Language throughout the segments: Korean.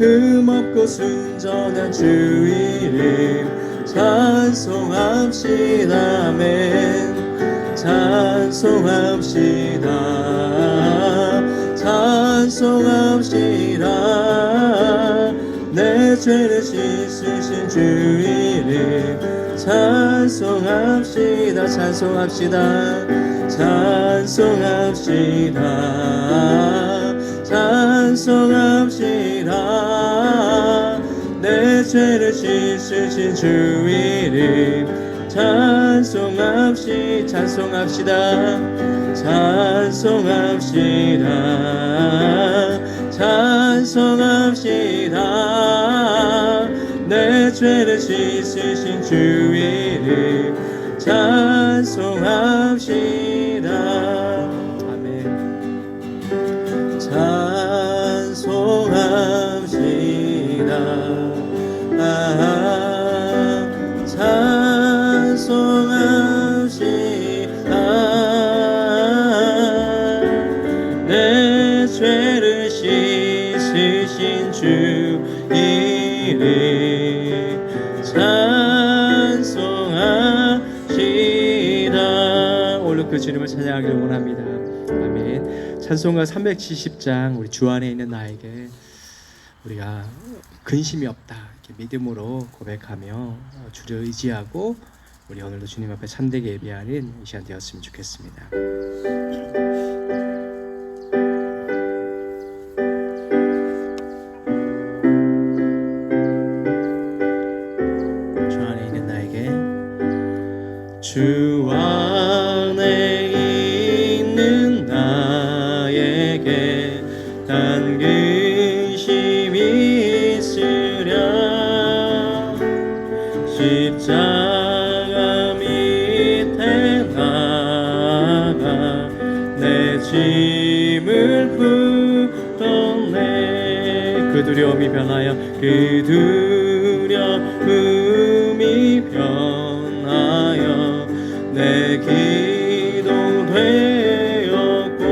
흠없고 순전한 주 이름 찬송합시다. 아멘. 찬송합시다. 찬송합시다. 내 죄를 씻으신 주 이름 찬송합시다. 찬송합시다. 찬송합시다. 찬송합시다. 내 죄를 씻으신 주 이름 찬송합시다. 찬송합시다. 찬송합시다. 내 죄를 씻으신 주 이름 찬송합시다. 아멘. 찬송합시다. 찬송합시다. 내 죄를 씻으신 주 이름 찬송합시다. 오늘 그 주님을 찬양하기를 원합니다. 아멘. 찬송가 370장 우리 주 안에 있는 나에게 우리가 근심이 없다 이렇게 믿음으로 고백하며 주를 의지하고 우리 오늘도 주님 앞에 참되게 예배하는 이 시간 되었으면 좋겠습니다. 주 안에 있는 나에게 주 안에 있는 나에게 단 근심이 있으랴 십자가 밑에 나가 내 짐을 풀었네. 그 두려움이 변하여 그 두려움이 변하여 내 기도 되었고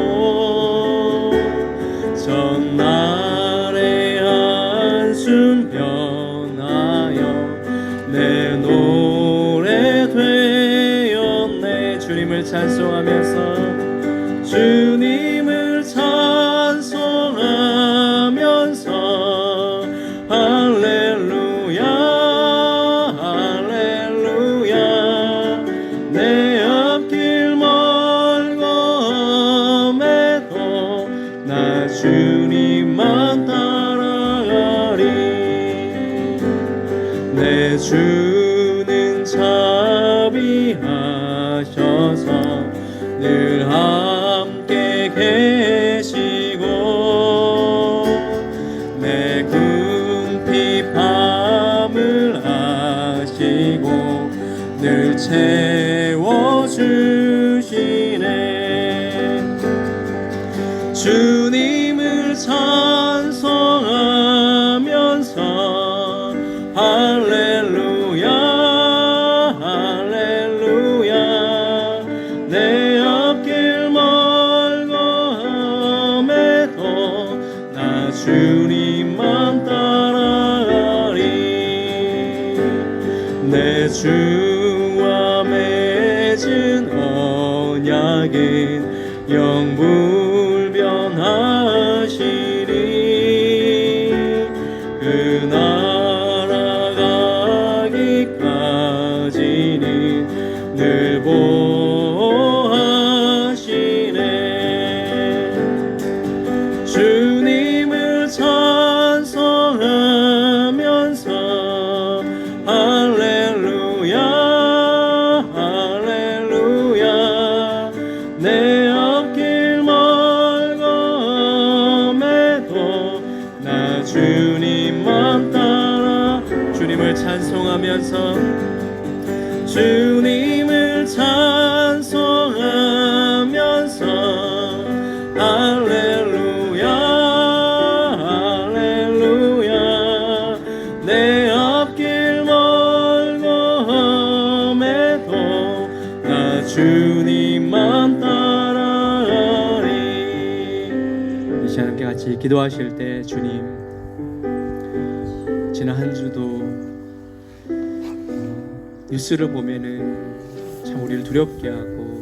전날의 한숨 변하여 내 노래 되었네. 주님을 찬송하면서 주님을 찬송하면서 할렐루야 할렐루야 내 앞길 멀고 험해도 나 주님만 따라가리. 내 주는 자비하셔서 늘 함께 계시고 내 궁핍함을 아시고 늘 채워주시네. 주님을 찬송하면서 할렐루야 할렐루야 내 앞길 멀고 험해도 나 주님만 따라가리. 내 주와 맺은 언약은 영불변하시리. 그 나라가기까지는 늘 보호하시네. 주님을 찬송하면서 할렐루야 할렐루야 내 앞길 멀고 험해도 나 주님만 따라. 주님을 찬송하면서 주님을 찬송하면서 할렐루야 할렐루야 내 앞길 멀고 험해도 나 주님만 따라가리. 이 시간 함께 같이 기도하실 때 주님 지난 한 주도 뉴스를 보면은 참 우리를 두렵게 하고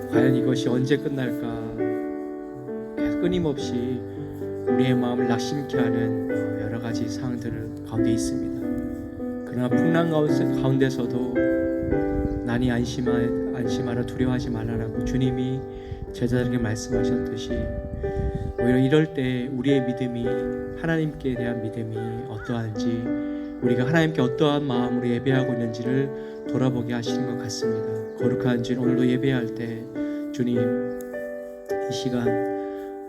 과연 이것이 언제 끝날까 계속 끊임없이 우리의 마음을 낙심케 하는 여러 가지 상황들 가운데 있습니다. 그러나 풍랑 가운데서도 난이 안심하라 두려워하지 말라라고 주님이 제자들에게 말씀하셨듯이 오히려 이럴 때 우리의 믿음이 하나님께 대한 믿음이 어떠한지 우리가 하나님께 어떠한 마음으로 예배하고 있는지를 돌아보게 하시는 것 같습니다. 거룩한 주님, 오늘도 예배할 때 주님 이 시간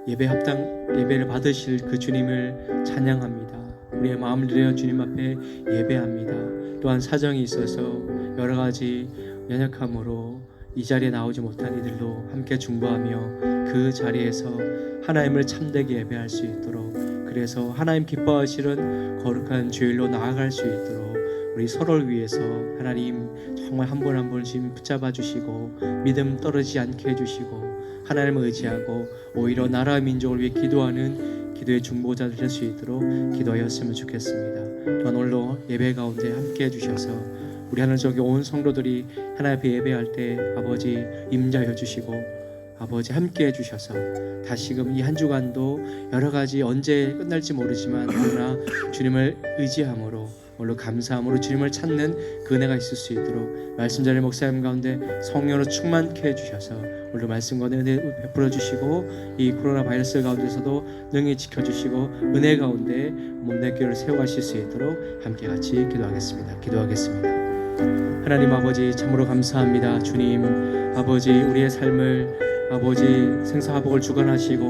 예배를 받으실 그 주님을 찬양합니다. 우리의 마음을 들여 주님 앞에 예배합니다. 또한 사정이 있어서 여러 가지 연약함으로 이 자리에 나오지 못한 이들도 함께 중보하며 그 자리에서 하나님을 참되게 예배할 수 있도록, 그래서 하나님 기뻐하시는 거룩한 주일로 나아갈 수 있도록 우리 서로를 위해서 하나님 정말 한 분 한 분씩 붙잡아 주시고 믿음 떨어지지 않게 해주시고 하나님을 의지하고 오히려 나라 민족을 위해 기도하는 기도의 중보자들 될 수 있도록 기도하였으면 좋겠습니다. 또한 오늘도 예배 가운데 함께 해주셔서 우리 하늘 저기 온 성도들이 하나님 앞에 예배할 때 아버지 임자여 주시고 아버지 함께 해주셔서 다시금 이 한 주간도 여러 가지 언제 끝날지 모르지만 그러나 주님을 의지함으로 오늘 감사함으로 주님을 찾는 그 은혜가 있을 수 있도록 말씀 자리 목사님 가운데 성령으로 충만케 해주셔서 오늘 말씀과 은혜 베풀어 주시고 이 코로나 바이러스 가운데서도 능히 지켜주시고 은혜 가운데 몸된 교회를 세워가실 수 있도록 함께 같이 기도하겠습니다. 하나님 아버지 참으로 감사합니다. 주님 아버지 우리의 삶을 아버지 생사화복을 주관하시고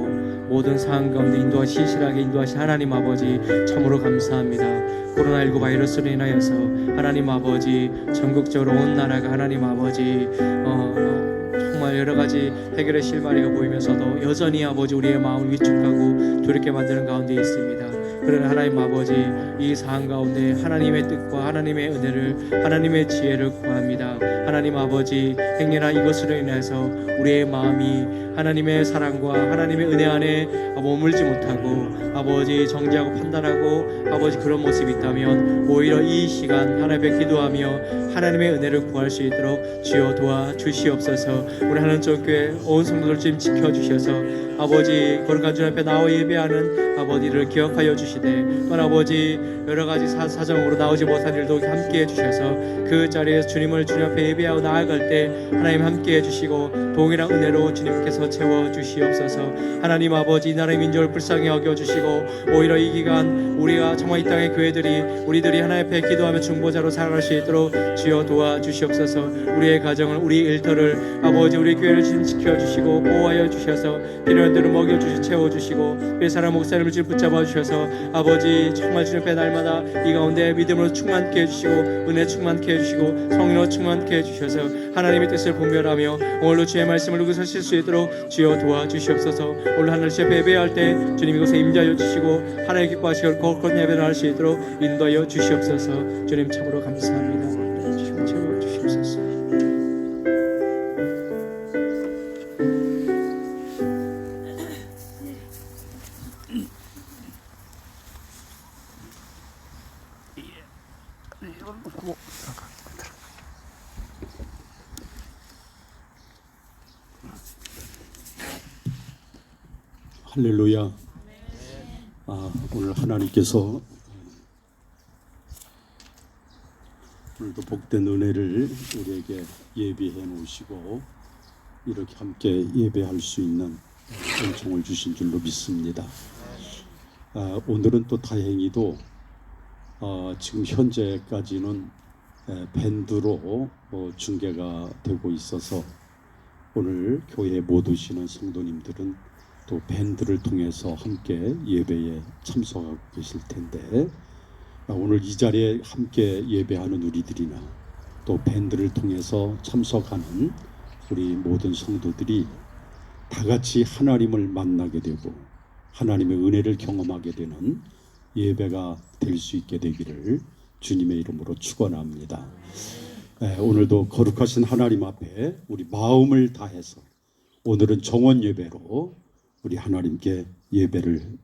모든 상황 가운데 신실하게 인도하신 하나님 아버지 참으로 감사합니다. 코로나19 바이러스로 인하여서 하나님 아버지 전국적으로 온 나라가 하나님 아버지 정말 여러 가지 해결의 실마리가 보이면서도 여전히 아버지 우리의 마음을 위축하고 두렵게 만드는 가운데 있습니다. 그러나 하나님 아버지 이 상황 가운데 하나님의 뜻과 하나님의 은혜를 하나님의 지혜를 구합니다. 하나님 아버지 행여나 이것으로 인해서 우리의 마음이 하나님의 사랑과 하나님의 은혜 안에 머물지 못하고 아버지 정죄하고 판단하고 아버지 그런 모습이 있다면 오히려 이 시간 하나님 앞에 기도하며 하나님의 은혜를 구할 수 있도록 주여 도와주시옵소서. 우리 하나님 교회 온 성도들 지금 지켜주셔서 아버지 거룩한 주 앞에 나와 예배하는 아버지를 기억하여 주시되 또한 아버지 여러 가지 사정으로 나오지 못한 일도 함께 해주셔서 그 자리에서 주님을 주님 앞에 예배하고 나아갈 때 하나님 함께 해주시고 동일한 은혜로 주님께서 채워주시옵소서. 하나님 아버지 이 나라의 민족을 불쌍히 여겨주시고 오히려 이 기간 우리가 정말 이 땅의 교회들이 우리들이 하나님 앞에 기도하며 중보자로 살아갈 수 있도록 주여 도와주시옵소서. 우리의 가정을 우리 일터를 아버지 우리 교회를 지켜주시고 보호하여 주셔서 필요한 대로 먹여주시 채워주시고 그 사람 목사님을 지금 붙잡아 주셔서 아버지 정말 주님 앞에 날마다 이 가운데 믿음으로 충만케 해주시고 은혜 충만케 해주시고 성령으로 충만케 해주셔서 하나님의 뜻을 분별하며 오늘도 주의 말씀을 누구 서실 수 있도록 주여 도와주시옵소서. 오늘 하늘 주 앞에 예배할 때 주님 이곳에 임자여 주시고 하나님 기뻐하시고 거룩한 예배를 할 수 있도록 인도하여 주시옵소서. 주님 참으로 감사합니다. 주님 채워주시옵소서. 할렐루야. 오늘 하나님께서 오늘도 복된 은혜를 우리에게 예비해 놓으시고 이렇게 함께 예배할 수 있는 은총을 주신 줄로 믿습니다. 오늘은 또 다행히도 지금 현재까지는 밴드로 중계가 되고 있어서 오늘 교회에 못 오시는 성도님들은 또 밴드를 통해서 함께 예배에 참석하고 계실 텐데 오늘 이 자리에 함께 예배하는 우리들이나 또 밴드를 통해서 참석하는 우리 모든 성도들이 다 같이 하나님을 만나게 되고 하나님의 은혜를 경험하게 되는 예배가 될 수 있게 되기를 주님의 이름으로 축원합니다. 오늘도 거룩하신 하나님 앞에 우리 마음을 다해서 오늘은 정원 예배로 우리 하나님께 예배를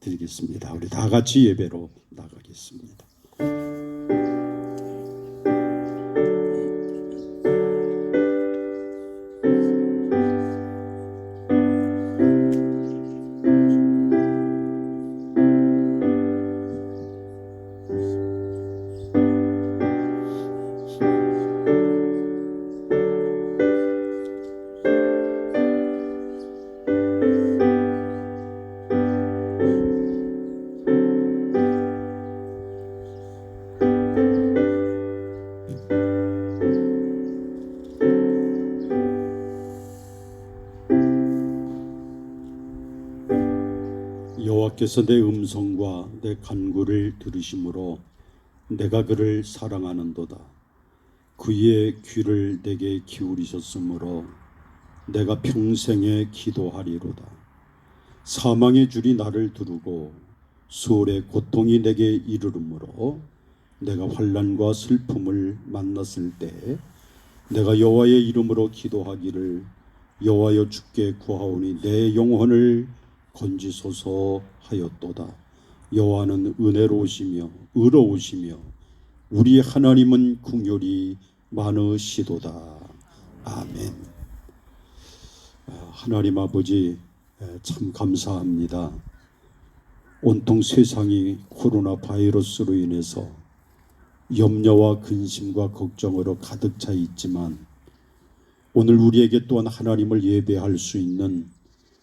드리겠습니다. 우리 다 같이 예배로 나가겠습니다. 여호와께서 내 음성과 내 간구를 들으심으로 내가 그를 사랑하는도다. 그의 귀를 내게 기울이셨으므로 내가 평생에 기도하리로다. 사망의 줄이 나를 두르고 수월의 고통이 내게 이르르므로 내가 환난과 슬픔을 만났을 때 내가 여호와의 이름으로 기도하기를 여호와여 주께 구하오니 내 영혼을 건지소서 하였도다. 여호와는 은혜로우시며 의로우시며 우리 하나님은 긍휼이 많으시도다. 아멘. 하나님 아버지 참 감사합니다. 온통 세상이 코로나 바이러스로 인해서 염려와 근심과 걱정으로 가득 차 있지만 오늘 우리에게 또한 하나님을 예배할 수 있는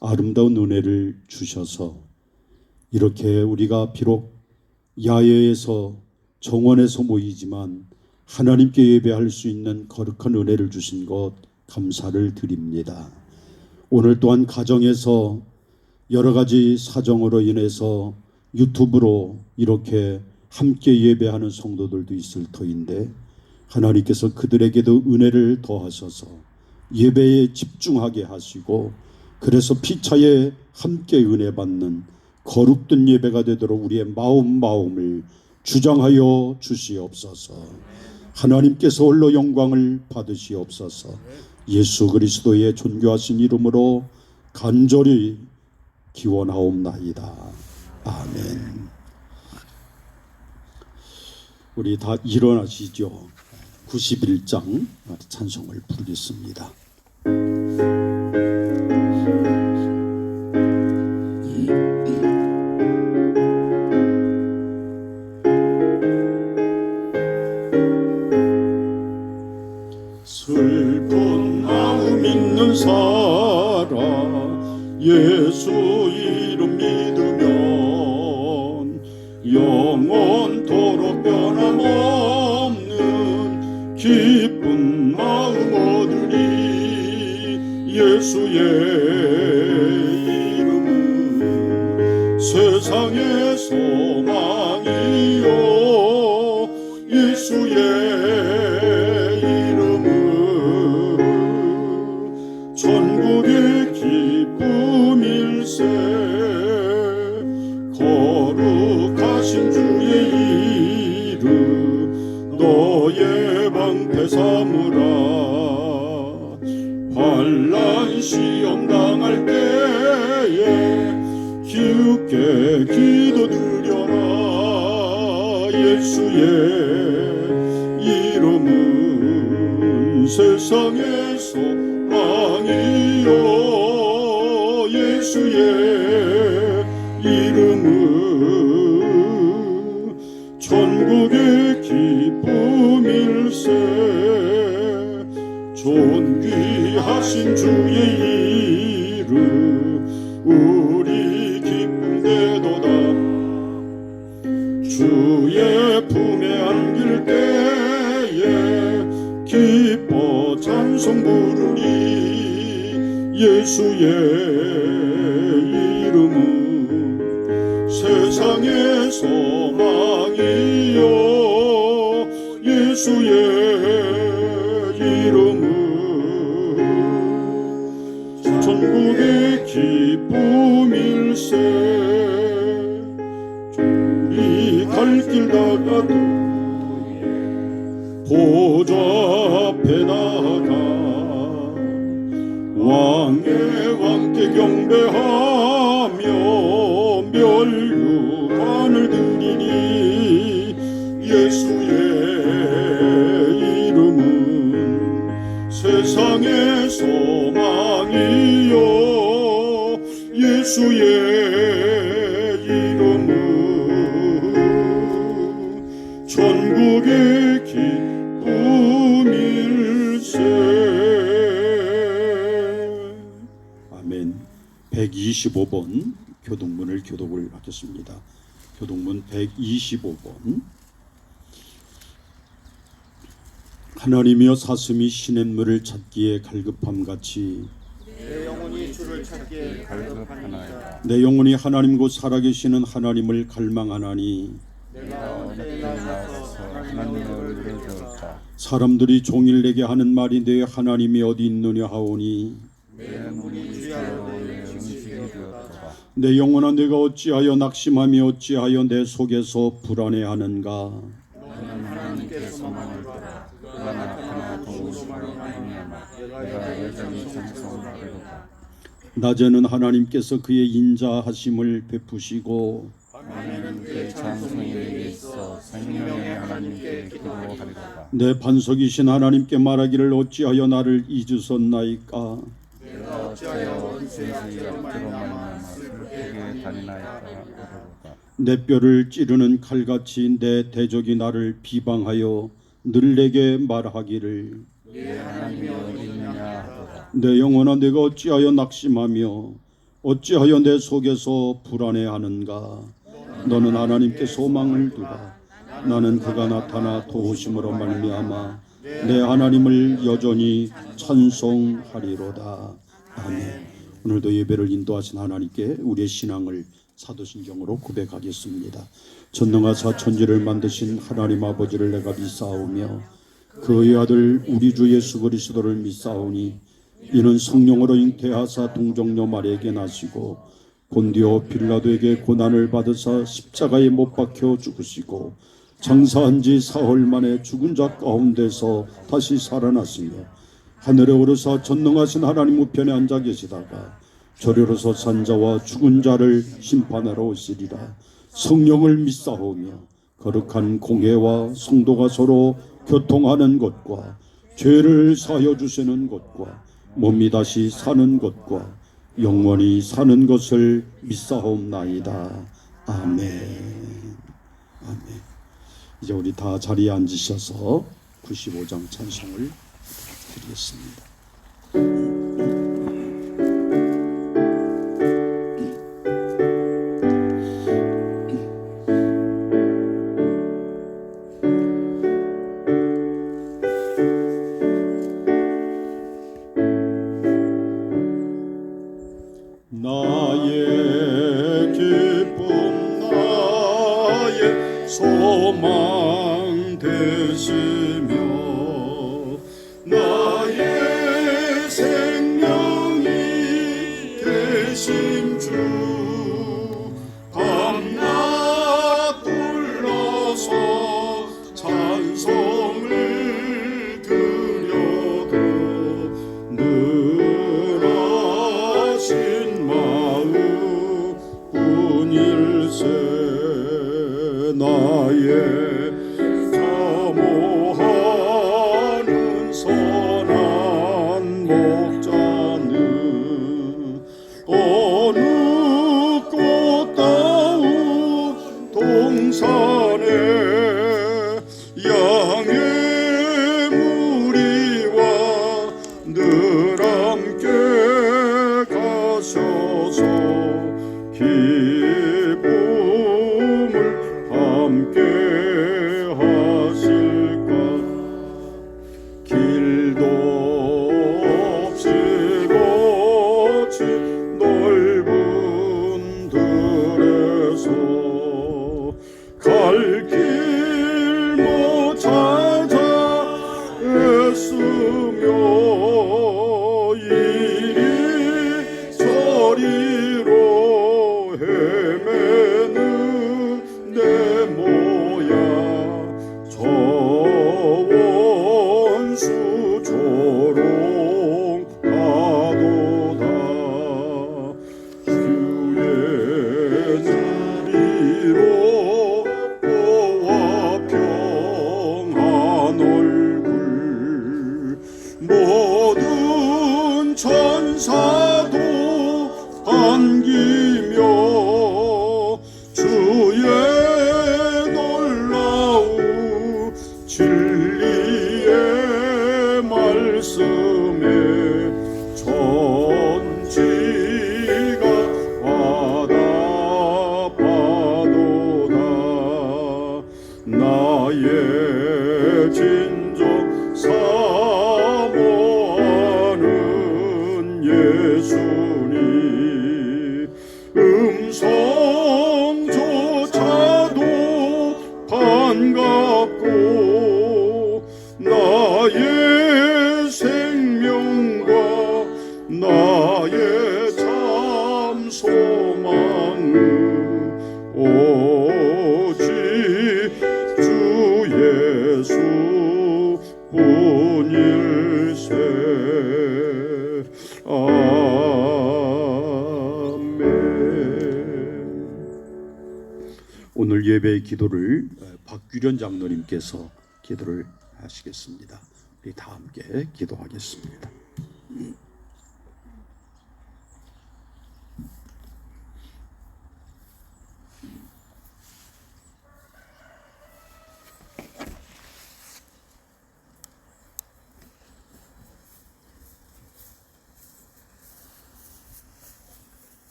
아름다운 은혜를 주셔서 이렇게 우리가 비록 야외에서 정원에서 모이지만 하나님께 예배할 수 있는 거룩한 은혜를 주신 것 감사를 드립니다. 오늘 또한 가정에서 여러 가지 사정으로 인해서 유튜브로 이렇게 함께 예배하는 성도들도 있을 터인데 하나님께서 그들에게도 은혜를 더하셔서 예배에 집중하게 하시고 그래서 피차에 함께 은혜 받는 거룩된 예배가 되도록 우리의 마음을 주장하여 주시옵소서. 하나님께서 홀로 영광을 받으시옵소서. 예수 그리스도의 존귀하신 이름으로 간절히 기원하옵나이다. 아멘. 우리 다 일어나시죠. 91장 찬송을 부르겠습니다. 슬픈 마음 있는 사람 예수 이름 믿으면 영원토록 변함없는 기쁜 마음 얻으리. 예수의 이름은 세상의 소망이요 예수의 천국의 기쁨일세. 거룩하신 주의 이름 너의 방패 삼으라. 환난 시험 당할 때에 기웃게 기도드려라. 예수의 이름은 세상의 소망이요 예수의 이름은 천국의 기쁨일세. 존귀하신 주의 이름 우리 기쁨되도다. 주의 품에 안길 때에 기뻐 찬송 부르리. 예수의 이름은 세상의 소망이요 예수의 이름은 천국의 기쁨일세. 우리 갈 길 다가도 보좌 앞에 나가 왕의 왕께 경배하며 멸류관을 드리니. 예수의 이름은 세상의 소망이요 예수의 이름은 천국의 기쁨일세. 아멘. 125번 교동문을 교독을 하겠습니다. 교동문 125번. 하나님이여 사슴이 시냇물을 찾기에 갈급함같이 내 영혼이 주를 찾게 갈급하나이다. 내 영혼이 하나님 곧 살아계시는 하나님을 갈망하나니 내가 어떻게 나와서 하나님을 이루어줄까? 사람들이 종일 내게 하는 말이 내 하나님이 어디 있느냐 하오니 내 문이 주야로의 음식이 되었도다. 내 영혼아 내가 어찌하여 낙심하며 어찌하여 내 속에서 불안해하는가. 너는 하나님께 소망을 두라. 그가 나타나 도우심으로 말미암아 내가 여전히 찬송하리로다. 낮에는 하나님께서 그의 인자하심을 베푸시고 밤에는 그의 찬송이 내게 있어 생명의 하나님께 기도하리로다. 내 반석이신 하나님께 말하기를 어찌하여 나를 잊으셨나이까. 내가 어찌하여 세지 앞으로 말미암아 슬프게 다니나이까 하리로다. 내 뼈를 찌르는 칼같이 내 대적이 나를 비방하여 늘 내게 말하기를 내 하나님이 어디 있느냐 하도다. 내 영혼아 내가 어찌하여 낙심하며 어찌하여 내 속에서 불안해하는가. 너는 하나님께 소망을 두라. 나는 그가 나타나 도우심으로 말미암아 내 하나님을 여전히 찬송하리로다. 아멘. 오늘도 예배를 인도하신 하나님께 우리의 신앙을 사도신경으로 고백하겠습니다. 전능하사 천지를 만드신 하나님 아버지를 내가 믿사오며 그의 아들 우리 주 예수 그리스도를 믿사오니 이는 성령으로 잉태하사 동정녀 마리아에게 나시고 본디오 빌라도에게 고난을 받으사 십자가에 못 박혀 죽으시고 장사한 지 사흘 만에 죽은 자 가운데서 다시 살아나시며 하늘에 오르사 전능하신 하나님 우편에 앉아 계시다가 저리로서 산 자와 죽은 자를 심판하러 오시리라. 성령을 믿사오며 거룩한 공회와 성도가 서로 교통하는 것과 죄를 사하여 주시는 것과 몸이 다시 사는 것과 영원히 사는 것을 믿사옵나이다. 아멘. 아멘. 이제 우리 다 자리에 앉으셔서 95장 찬송을 드리겠습니다. 나의 기쁨 나의 소망 되시며 나의 생명이 되신 주 밤낮 불러서 찬송을 드려도 늘 하신 마음 뿐일세. 나의 사모하는 선한 목자는 어느 꽃다운 동산에 양의 무리와 늘 함께 가셔서 기쁨을 함께 하실까. 길도 없이 거친 넓은 들에서 갈 길 못 찾아 애쓰며 이리 저리로 헤매는 내 모양 저 원수 조롱하도다. 주의 누리로 보아 평안 얼굴 모든 천사도 반기며 주의 놀라운 진리의 말씀에 천지가 화답하도다. 나의 진정 사모하는 예수님 반갑고 나의 생명과 나의 참 소망은 오직 주 예수 뿐일세. 아멘. 오늘 예배의 기도를 박규련 장로님께서 기도를 하시겠습니다. 우리 다 함께 기도하겠습니다.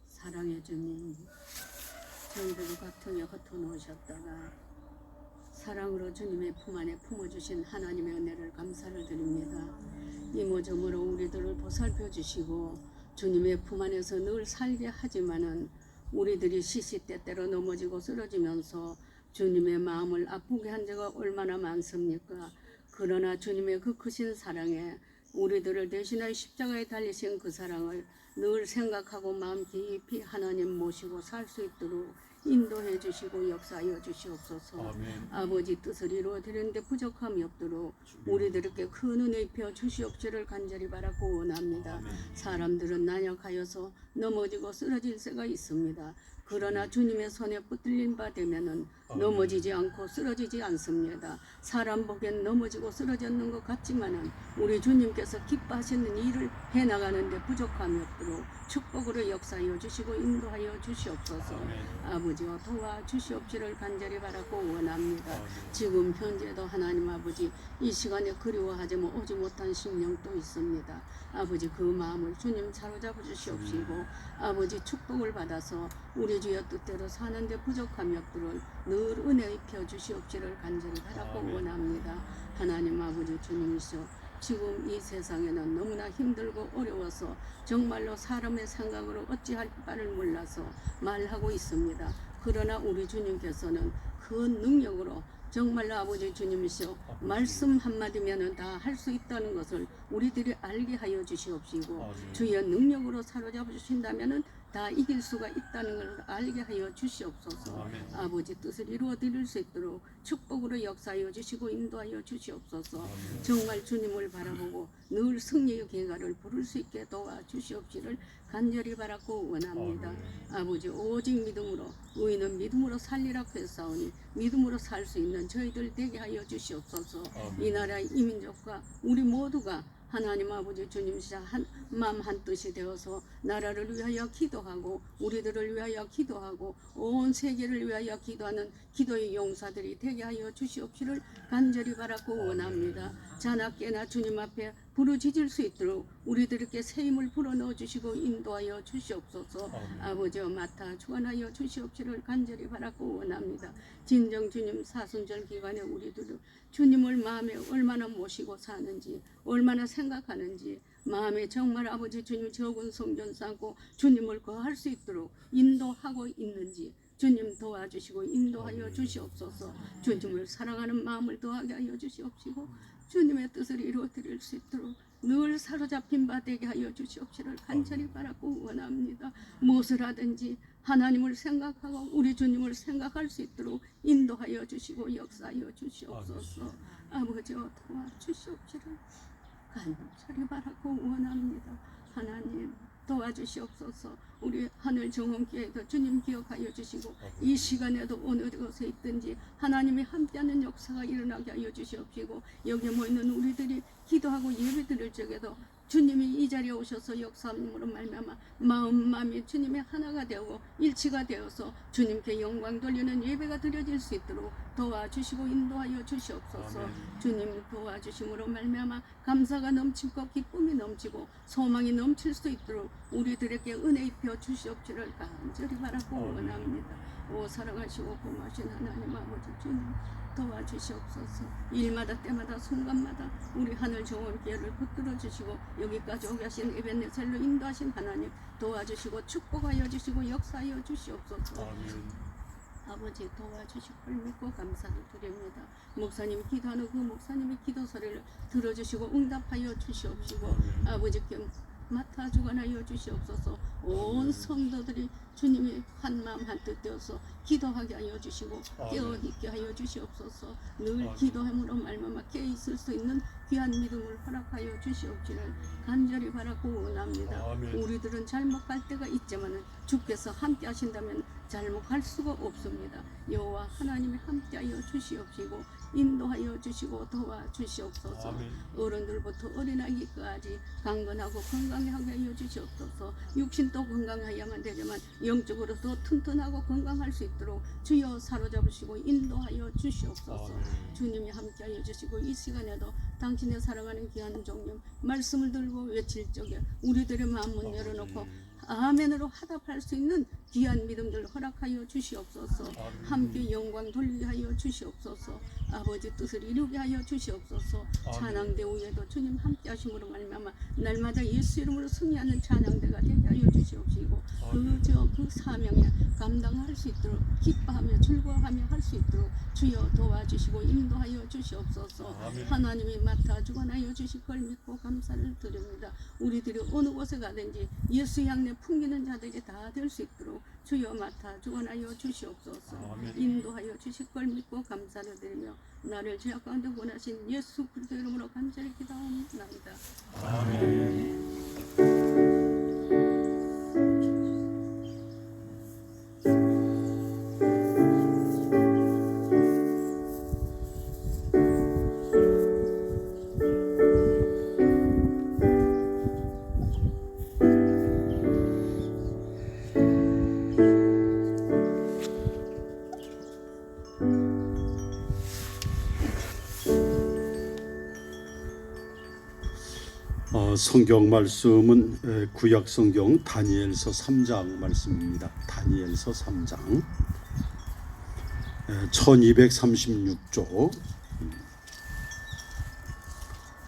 사랑해 주님, 저희들을 각통에 흩어놓으셨다가 사랑으로 주님의 품 안에 품어주신 하나님의 은혜를 감사를 드립니다. 이모저모로 우리들을 보살펴 주시고 주님의 품 안에서 늘 살게 하지만은 우리들이 시시때때로 넘어지고 쓰러지면서 주님의 마음을 아프게 한 적가 얼마나 많습니까? 그러나 주님의 그 크신 사랑에 우리들을 대신하여 십자가에 달리신 그 사랑을 늘 생각하고 마음 깊이 하나님 모시고 살 수 있도록 인도해 주시고 역사하여 주시옵소서. 아멘. 아버지 뜻을 이루어드리는데 부족함이 없도록 우리들에게 큰 은혜 입혀 주시옵기를 간절히 바라고 원합니다. 사람들은 난약하여서 넘어지고 쓰러질 새가 있습니다. 그러나 주님의 손에 붙들린 바 되면은 넘어지지 않고 쓰러지지 않습니다. 사람 보기엔 넘어지고 쓰러졌는 것 같지만은 우리 주님께서 기뻐하시는 일을 해나가는데 부족함이 없도록 축복으로 역사하여 주시고 인도하여 주시옵소서. 아버지와 도와 주시옵기를 간절히 바라고 원합니다. 지금 현재도 하나님 아버지 이 시간에 그리워하지 오지 못한 심령도 있습니다. 아버지 그 마음을 주님 사로잡아 주시옵시고 아버지 축복을 받아서 우리 주여 뜻대로 사는데 부족함이 없도록 늘 은혜 입혀 주시옵기를 간절히 바라고 원합니다. 하나님 아버지 주님이시여 지금 이 세상에는 너무나 힘들고 어려워서 정말로 사람의 생각으로 어찌할 바를 몰라서 말하고 있습니다. 그러나 우리 주님께서는 그 능력으로 정말로 아버지 주님이시여 말씀 한마디면 다 할 수 있다는 것을 우리들이 알게 하여 주시옵시고 주의 능력으로 사로잡아 주신다면 다 이길 수가 있다는 걸 알게 하여 주시옵소서. 아버지 뜻을 이루어 드릴 수 있도록 축복으로 역사하여 주시고 인도하여 주시옵소서. 정말 주님을 바라보고 늘 승리의 계가를 부를 수 있게 도와 주시옵기를 간절히 바라고 원합니다. 아버지 오직 믿음으로 의인은 믿음으로 살리라고 했사오니 믿음으로 살 수 있는 저희들 되게 하여 주시옵소서. 이 나라의 이민족과 우리 모두가 하나님 아버지 주님이시자 한 마음 한 뜻이 되어서 나라를 위하여 기도하고 우리들을 위하여 기도하고 온 세계를 위하여 기도하는 기도의 용사들이 되게 하여 주시옵기를 간절히 바라고 원합니다. 자나깨나 주님 앞에 부르짖을 수 있도록 우리들에게 새 힘을 불어넣어 주시고 인도하여 주시옵소서. 아버지와 맡아 주관하여 주시옵기를 간절히 바라고 원합니다. 진정 주님 사순절 기간에 우리들은 주님을 마음에 얼마나 모시고 사는지 얼마나 생각하는지 마음에 정말 아버지 주님 적은 성전 쌓고 주님을 거할 수 있도록 인도하고 있는지 주님 도와주시고 인도하여 주시옵소서. 주님을 사랑하는 마음을 더하게 하여 주시옵시고 주님의 뜻을 이루어드릴 수 있도록 늘 사로잡힌 바 되게 하여 주시옵시를 간절히 바라고 원합니다. 무엇을 하든지 하나님을 생각하고 우리 주님을 생각할 수 있도록 인도하여 주시고 역사하여 주시옵소서. 아버지와 도와주시옵시를 간절히 바라고 원합니다. 하나님 도와주시옵소서. 우리 하늘 정원교회도 주님 기억하여 주시고 이 시간에도 어느 곳에 있든지 하나님이 함께하는 역사가 일어나게 하여 주시옵시고 여기 모이는 우리들이 기도하고 예배드릴 적에도 주님이 이 자리에 오셔서 역사함으로 말미암아 마음이 주님의 하나가 되고 일치가 되어서 주님께 영광 돌리는 예배가 드려질 수 있도록 도와주시고 인도하여 주시옵소서. 주님 도와주심으로 말미암아 감사가 넘치고 기쁨이 넘치고 소망이 넘칠 수 있도록 우리들에게 은혜 입혀 주시옵기를 간절히 바라고 원합니다. 오 사랑하시고 고마우신 하나님 아버지 주님 도와주시옵소서. 일마다 때마다 순간마다 우리 하늘 좋은 기회를 붙들어 주시고 여기까지 오게 하신 에벤네셀로 인도하신 하나님 도와주시고 축복하여 주시고 역사하여 주시옵소서. 아버지 도와주실 걸 믿고 감사를 드립니다. 목사님이 기도하는 그 목사님의 기도 소리를 들어주시고 응답하여 주시옵시고 아버지께 맡아 주관하여 주시옵소서. 온 성도들이 주님의 한마음 한뜻 되어서 기도하게 하여 주시고 깨어 있게 하여 주시옵소서. 늘 기도함으로 말미암아 깨어 있을 수 있는 귀한 믿음을 허락하여 주시옵기를 간절히 바라고 원합니다. 우리들은 잘못 갈 때가 있지만 주께서 함께 하신다면 잘못 갈 수가 없습니다. 여호와 하나님이 함께하여 주시옵시고 인도하여 주시고 도와주시옵소서. 어른들부터 어린아이까지 강건하고 건강하게 하여 주시옵소서. 육신도 건강해야만 되지만 영적으로도 튼튼하고 건강할 수 있도록 주여 사로잡으시고 인도하여 주시옵소서. 주님이 함께하여 주시고 이 시간에도 당신의 사랑하는 귀한 종님 말씀을 들고 외칠 적에 우리들의 마음을 열어놓고 아멘으로 화답할 수 있는 귀한 믿음들 허락하여 주시옵소서. 함께 영광 돌리게 하여 주시옵소서. 아버지 뜻을 이루게 하여 주시옵소서. 찬양대 위에도 주님 함께 하심으로 말미암아 날마다 예수 이름으로 승리하는 찬양대가 되게 하여 주시옵시고 그 사명에 감당할 수 있도록 기뻐하며 즐거워하며 할 수 있도록 주여 도와주시고 인도하여 주시옵소서. 하나님이 맡아 주관하여 주실 걸 믿고 감사를 드립니다. 우리들이 어느 곳에 가든지 예수 향내 풍기는 자들이 다 될 수 있도록 주여 맡아 주관하여 주시옵소서. 인도하여 주실 걸 믿고 감사를 드리며 나를 죄악 가운데 원하신 예수 그리스도 이름으로 간절히 기도합니다. 성경 말씀은 구약 성경 다니엘서 3장 말씀입니다. 다니엘서 3장 1236조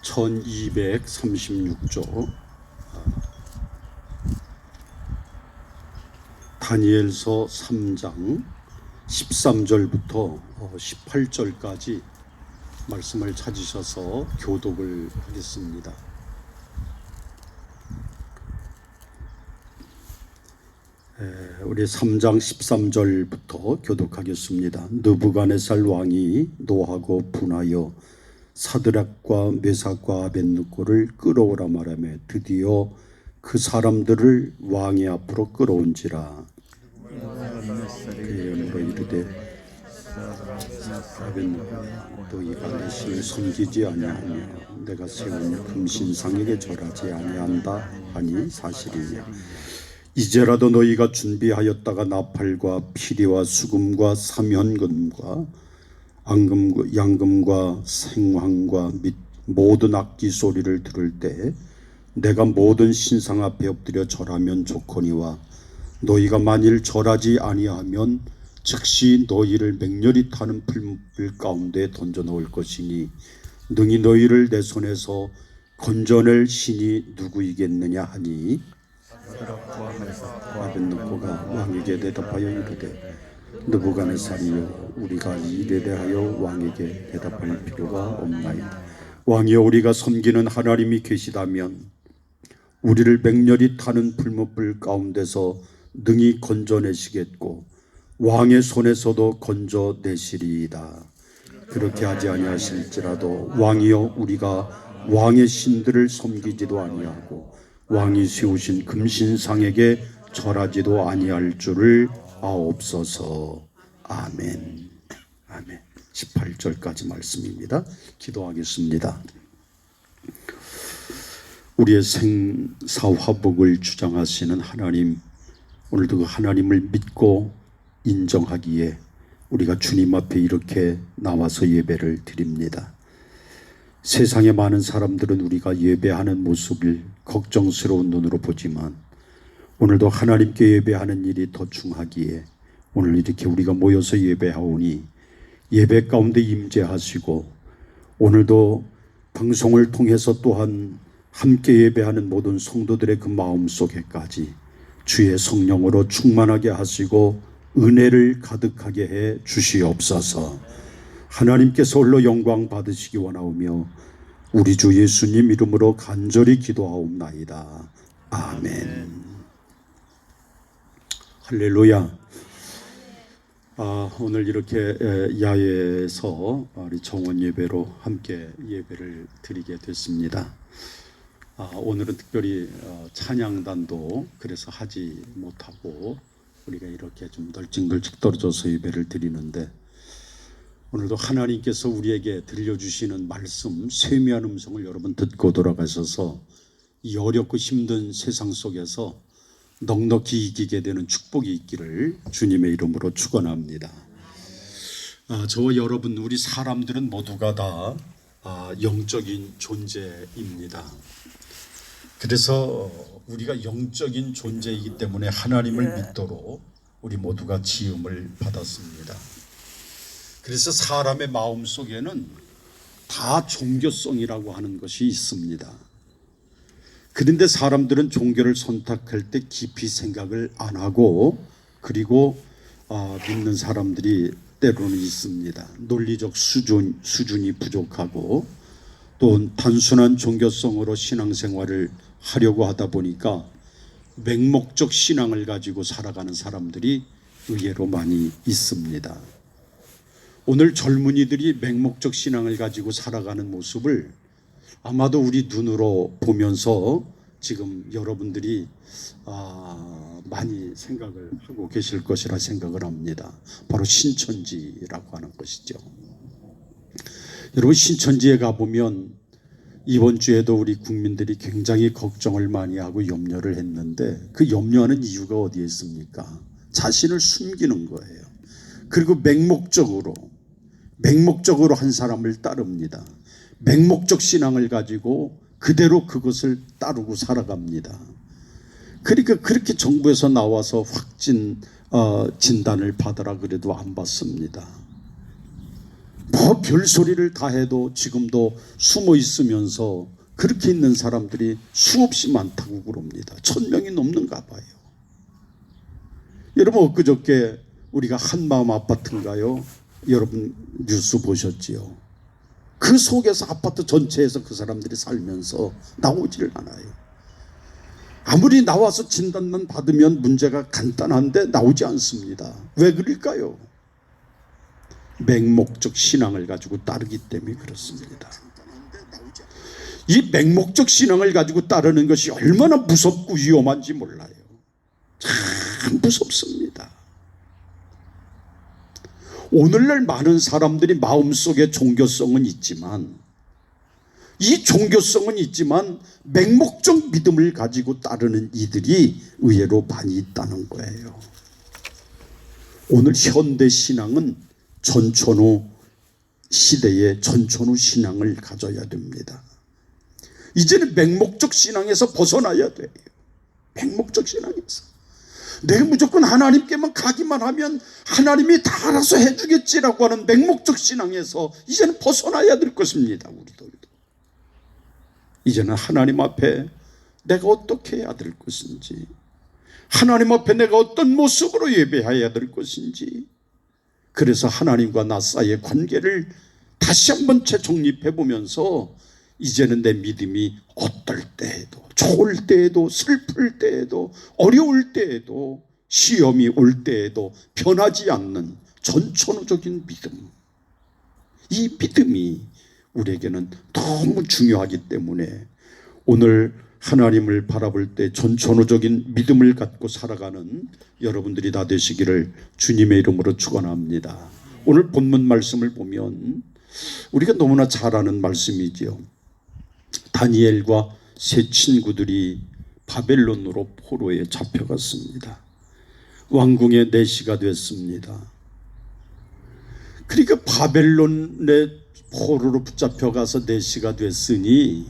1236조 다니엘서 3장 13절부터 18절까지 말씀을 찾으셔서 교독을 하겠습니다. 우리 3장 13절부터 교독하겠습니다. 느부갓네살 왕이 노하고 분하여 사드락과 메삭과 아벳느고를 끌어오라 말하며 드디어 그 사람들을 왕의 앞으로 끌어온지라. 그의 이름으로 이르되 아벳느고야 너희가 내 신을 섬기지 아니하며 내가 세운 금신상에게 절하지 아니한다 하니 사실이냐. 이제라도 너희가 준비하였다가 나팔과 피리와 수금과 사면금과 앙금과 양금과 생황과 및 모든 악기 소리를 들을 때 내가 모든 신상 앞에 엎드려 절하면 좋거니와 너희가 만일 절하지 아니하면 즉시 너희를 맹렬히 타는 풀물 가운데 던져 넣을 것이니 능히 너희를 내 손에서 건져낼 신이 누구이겠느냐 하니 아벳느고가 왕에게 대답하여 이르되 느부갓네살이여 우리가 이 일에 대하여 왕에게 대답할 필요가 없나이다. 왕이여 우리가 섬기는 하나님이 계시다면 우리를 맹렬히 타는 풀무불 가운데서 능히 건져내시겠고 왕의 손에서도 건져내시리이다. 그렇게 하지 아니하실지라도 왕이여 우리가 왕의 신들을 섬기지도 아니하고 왕이 세우신 금신상에게 절하지도 아니할 줄을 아옵소서. 아멘. 아멘. 18절까지 말씀입니다. 기도하겠습니다. 우리의 생사화복을 주장하시는 하나님, 오늘도 그 하나님을 믿고 인정하기에 우리가 주님 앞에 이렇게 나와서 예배를 드립니다. 세상의 많은 사람들은 우리가 예배하는 모습을 걱정스러운 눈으로 보지만 오늘도 하나님께 예배하는 일이 더 중하기에 오늘 이렇게 우리가 모여서 예배하오니 예배 가운데 임재하시고 오늘도 방송을 통해서 또한 함께 예배하는 모든 성도들의 그 마음속에까지 주의 성령으로 충만하게 하시고 은혜를 가득하게 해 주시옵소서. 하나님께서 홀로 영광 받으시기 원하오며 우리 주 예수님 이름으로 간절히 기도하옵나이다. 아멘. 할렐루야. 오늘 이렇게 야외에서 우리 정원 예배로 함께 예배를 드리게 됐습니다. 오늘은 특별히 찬양단도 그래서 하지 못하고 우리가 이렇게 좀 널찍널찍 떨어져서 예배를 드리는데, 오늘도 하나님께서 우리에게 들려주시는 말씀, 세미한 음성을 여러분 듣고 돌아가셔서 이 어렵고 힘든 세상 속에서 넉넉히 이기게 되는 축복이 있기를 주님의 이름으로 축원합니다. 저와 여러분, 우리 사람들은 모두가 다 영적인 존재입니다. 그래서 우리가 영적인 존재이기 때문에 하나님을 믿도록 우리 모두가 지음을 받았습니다. 그래서 사람의 마음 속에는 다 종교성이라고 하는 것이 있습니다. 그런데 사람들은 종교를 선택할 때 깊이 생각을 안 하고, 그리고 믿는 사람들이 때로는 있습니다. 논리적 수준이 부족하고 또 단순한 종교성으로 신앙생활을 하려고 하다 보니까 맹목적 신앙을 가지고 살아가는 사람들이 의외로 많이 있습니다. 오늘 젊은이들이 맹목적 신앙을 가지고 살아가는 모습을 아마도 우리 눈으로 보면서 지금 여러분들이 많이 생각을 하고 계실 것이라 생각을 합니다. 바로 신천지라고 하는 것이죠. 여러분, 신천지에 가보면 이번 주에도 우리 국민들이 굉장히 걱정을 많이 하고 염려를 했는데, 그 염려하는 이유가 어디에 있습니까? 자신을 숨기는 거예요. 그리고 맹목적으로 한 사람을 따릅니다. 맹목적 신앙을 가지고 그대로 그것을 따르고 살아갑니다. 그러니까 그렇게 정부에서 나와서 확진 진단을 받으라 그래도 안 받습니다. 뭐 별소리를 다 해도 지금도 숨어 있으면서 그렇게 있는 사람들이 수없이 많다고 그럽니다. 1000명이 넘는가 봐요. 여러분, 엊그저께 우리가 한마음 아파트인가요? 여러분 뉴스 보셨지요? 그 속에서 아파트 전체에서 그 사람들이 살면서 나오지를 않아요. 아무리 나와서 진단만 받으면 문제가 간단한데 나오지 않습니다. 왜 그럴까요? 맹목적 신앙을 가지고 따르기 때문에 그렇습니다. 이 맹목적 신앙을 가지고 따르는 것이 얼마나 무섭고 위험한지 몰라요. 참 무섭습니다. 오늘날 많은 사람들이 마음속에 종교성은 있지만, 이 종교성은 있지만 맹목적 믿음을 가지고 따르는 이들이 의외로 많이 있다는 거예요. 오늘 현대 신앙은 전천후 시대의 전천후 신앙을 가져야 됩니다. 이제는 맹목적 신앙에서 벗어나야 돼요. 맹목적 신앙에서 내가 무조건 하나님께만 가기만 하면 하나님이 다 알아서 해주겠지라고 하는 맹목적 신앙에서 이제는 벗어나야 될 것입니다. 우리도 이제는 하나님 앞에 내가 어떻게 해야 될 것인지, 하나님 앞에 내가 어떤 모습으로 예배해야 될 것인지, 그래서 하나님과 나 사이의 관계를 다시 한번 재정립해 보면서 이제는 내 믿음이 어떨 때에도, 좋을 때에도, 슬플 때에도, 어려울 때에도, 시험이 올 때에도 변하지 않는 전천후적인 믿음, 이 믿음이 우리에게는 너무 중요하기 때문에 오늘 하나님을 바라볼 때 전천후적인 믿음을 갖고 살아가는 여러분들이 다 되시기를 주님의 이름으로 축원합니다. 오늘 본문 말씀을 보면 우리가 너무나 잘 아는 말씀이지요. 다니엘과 세 친구들이 바벨론으로 포로에 잡혀갔습니다. 왕궁의 내시가 됐습니다. 그러니까 바벨론의 포로로 붙잡혀가서 내시가 됐으니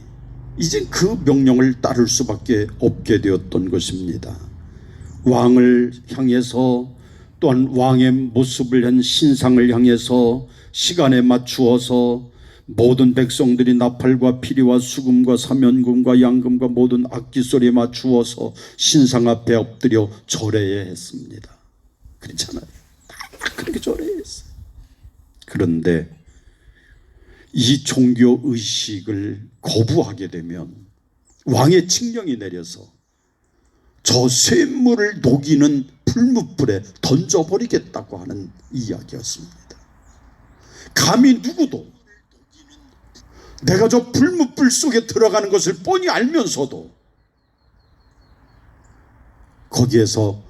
이제 그 명령을 따를 수밖에 없게 되었던 것입니다. 왕을 향해서 또한 왕의 모습을 한 신상을 향해서 시간에 맞추어서 모든 백성들이 나팔과 피리와 수금과 사면금과 양금과 모든 악기 소리에 맞추어서 신상 앞에 엎드려 절해야 했습니다. 그렇잖아요. 다 그렇게 절해야 했어요. 그런데 이 종교 의식을 거부하게 되면 왕의 칙령이 내려서 저 쇠물을 녹이는 풀무불에 던져버리겠다고 하는 이야기였습니다. 감히 누구도 내가 저 풀무불 속에 들어가는 것을 뻔히 알면서도 거기에서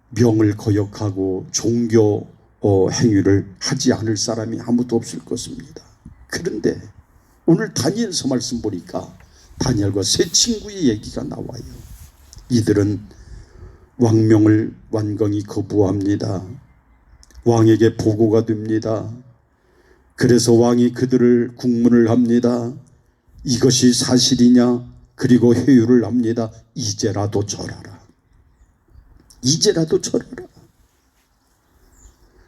명을 거역하고 종교 행위를 하지 않을 사람이 아무도 없을 것입니다. 그런데 오늘 다니엘서 말씀 보니까 다니엘과 세 친구의 얘기가 나와요. 이들은 왕명을 완강히 거부합니다. 왕에게 보고가 됩니다. 그래서 왕이 그들을 국문을 합니다. 이것이 사실이냐? 그리고 회유를 합니다. 이제라도 절하라. 이제라도 절하라.